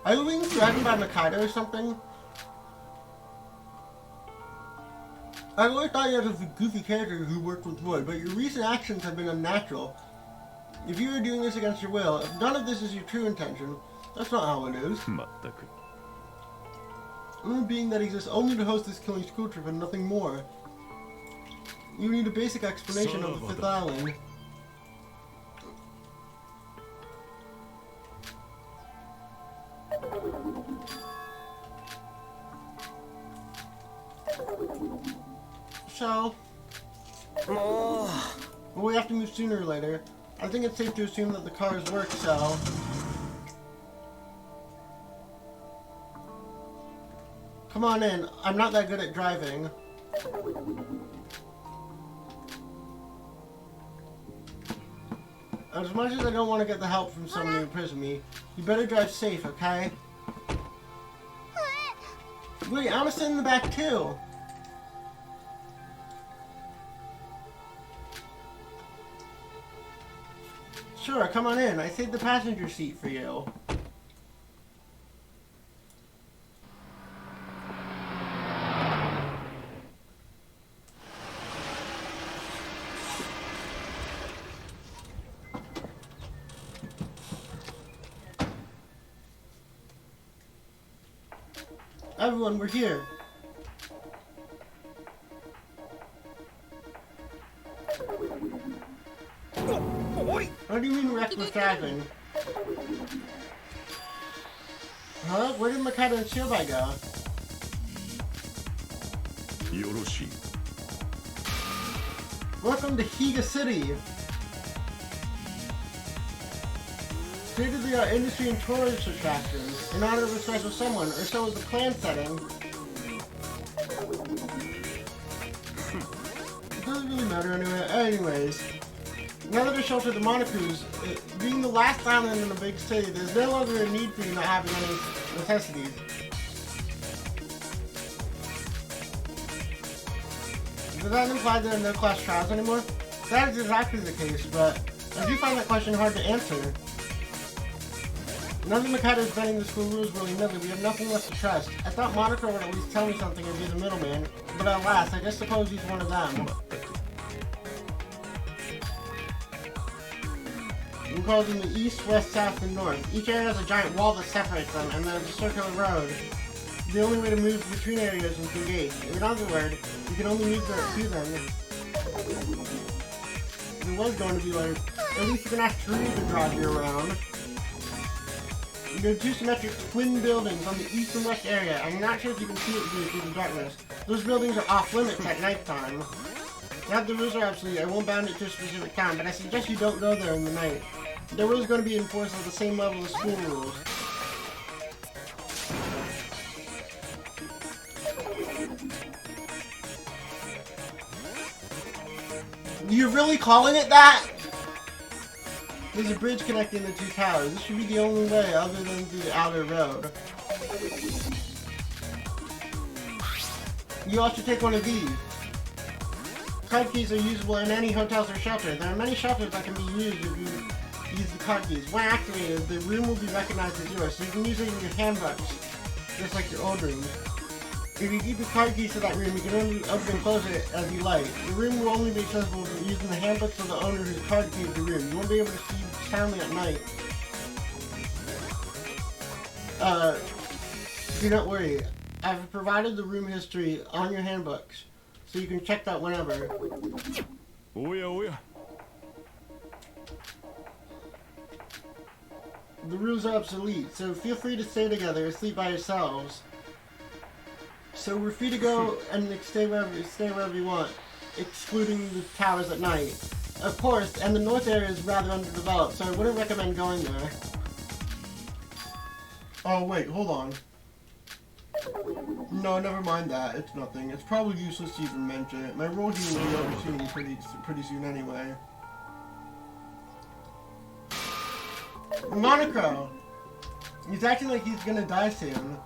Are you being threatened by Mikado or something? I always thought you was a goofy character who worked with wood, but your recent actions have been unnatural. If you are doing this against your will, if none of this is your true intention, that's not how it is. まったく A being that exists only to host this killing school trip and nothing more. You need a basic explanation of the Fifth Island. So, well, we have to move sooner or later. I think it's safe to assume that the cars work, so... Come on in. I'm not that good at driving. As much as I don't want to get the help from someone who imprison me, you better drive safe, okay? Wait, I want to sit in the back too. Sure, come on in. I saved the passenger seat for you. Everyone, we're here. What do you mean reckless driving? Huh? Where did Mikado and Shibai go? よろしい Welcome to Higa City. State-of-the-art industry and tourist attractions in honor of a special someone, or so is the plan setting. It doesn't really matter anyway. Anyways, now that I sheltered the Monocos, being the last island in a big city, there's no longer a need for you not having any necessities. Does that imply there are no class trials anymore? That is exactly the case, but I do find that question hard to answer. Now that Mikado is bending the school rules willy-nilly, we have nothing left to trust. I thought Monaco would at least tell me something and be the middleman, but alas, I just suppose he's one of them. We call them the east, west, south, and north. Each area has a giant wall that separates them, and there's a circular road. The only way to move between areas is to engage. In other words, you can only move to them. It was going to be like, at least you can ask Tree to drive you around. There are two symmetric twin buildings on the east and west area. I'm not sure if you can see it through the darkness. Those buildings are off limits at nighttime. Now the rules are absolute, I won't bound it to a specific time, but I suggest you don't go there in the night. The rules are going to be enforced at the same level as school rules. You're really calling it that? There's a bridge connecting the two towers. This should be the only way other than through the outer road. You ought to take one of these. Card keys are usable in any hotels or shelters. There are many shelters that can be used if you use the card keys. When activated, the room will be recognized as yours, so you can use it in your handbooks, just like your old room. If you keep the card keys to that room, you can only open and close it as you like. The room will only be accessible using the handbooks of the owner whose card keys the room. You won't be able to see soundly at night. Do not worry. I've provided the room history on your handbooks, so you can check that whenever. おやおや The rules are obsolete, so feel free to stay together or sleep by yourselves. So we're free to go and stay wherever you want, excluding the towers at night. Of course, and the north area is rather underdeveloped, so I wouldn't recommend going there. Oh wait, hold on. No, never mind that. It's nothing. It's probably useless to even mention it. My role here will be over soon, pretty soon anyway. Monaco! He's acting like he's gonna die soon.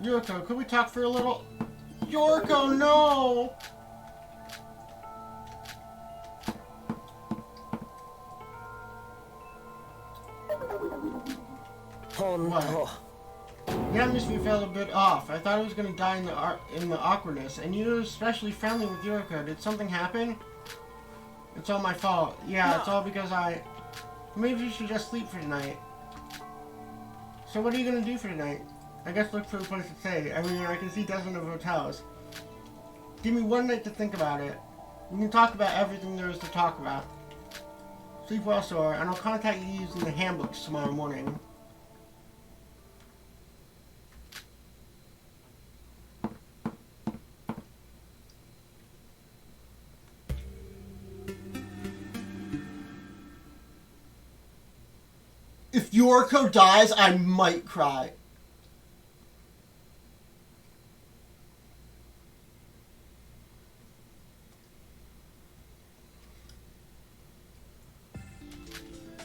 Yoriko, could we talk for a little? Yoriko, no! 本当 Yeah, makes me feel a bit off. I thought I was gonna die in the awkwardness, and you were especially friendly with Yuriko. Did something happen? It's all my fault. Yeah, it's all because Maybe you should just sleep for tonight. So what are you gonna do for tonight? I guess look for a place to stay. I mean, I can see dozens of hotels. Give me one night to think about it. We can talk about everything there is to talk about. Sleep well, Sora, and I'll contact you using the handbooks tomorrow morning. If Yuriko dies, I might cry.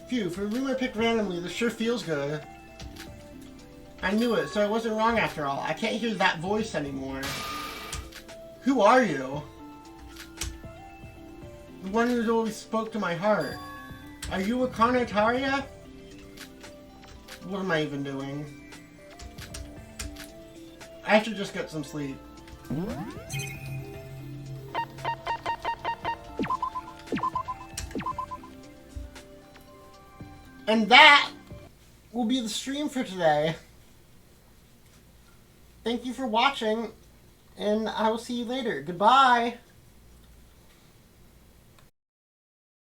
Phew, for a room I picked randomly, this sure feels good. I knew it, so I wasn't wrong after all. I can't hear that voice anymore. Who are you? The one who's always spoke to my heart. Are you Akane Taria? What am I even doing? I should just get some sleep. And that will be the stream for today. Thank you for watching, and I will see you later. Goodbye!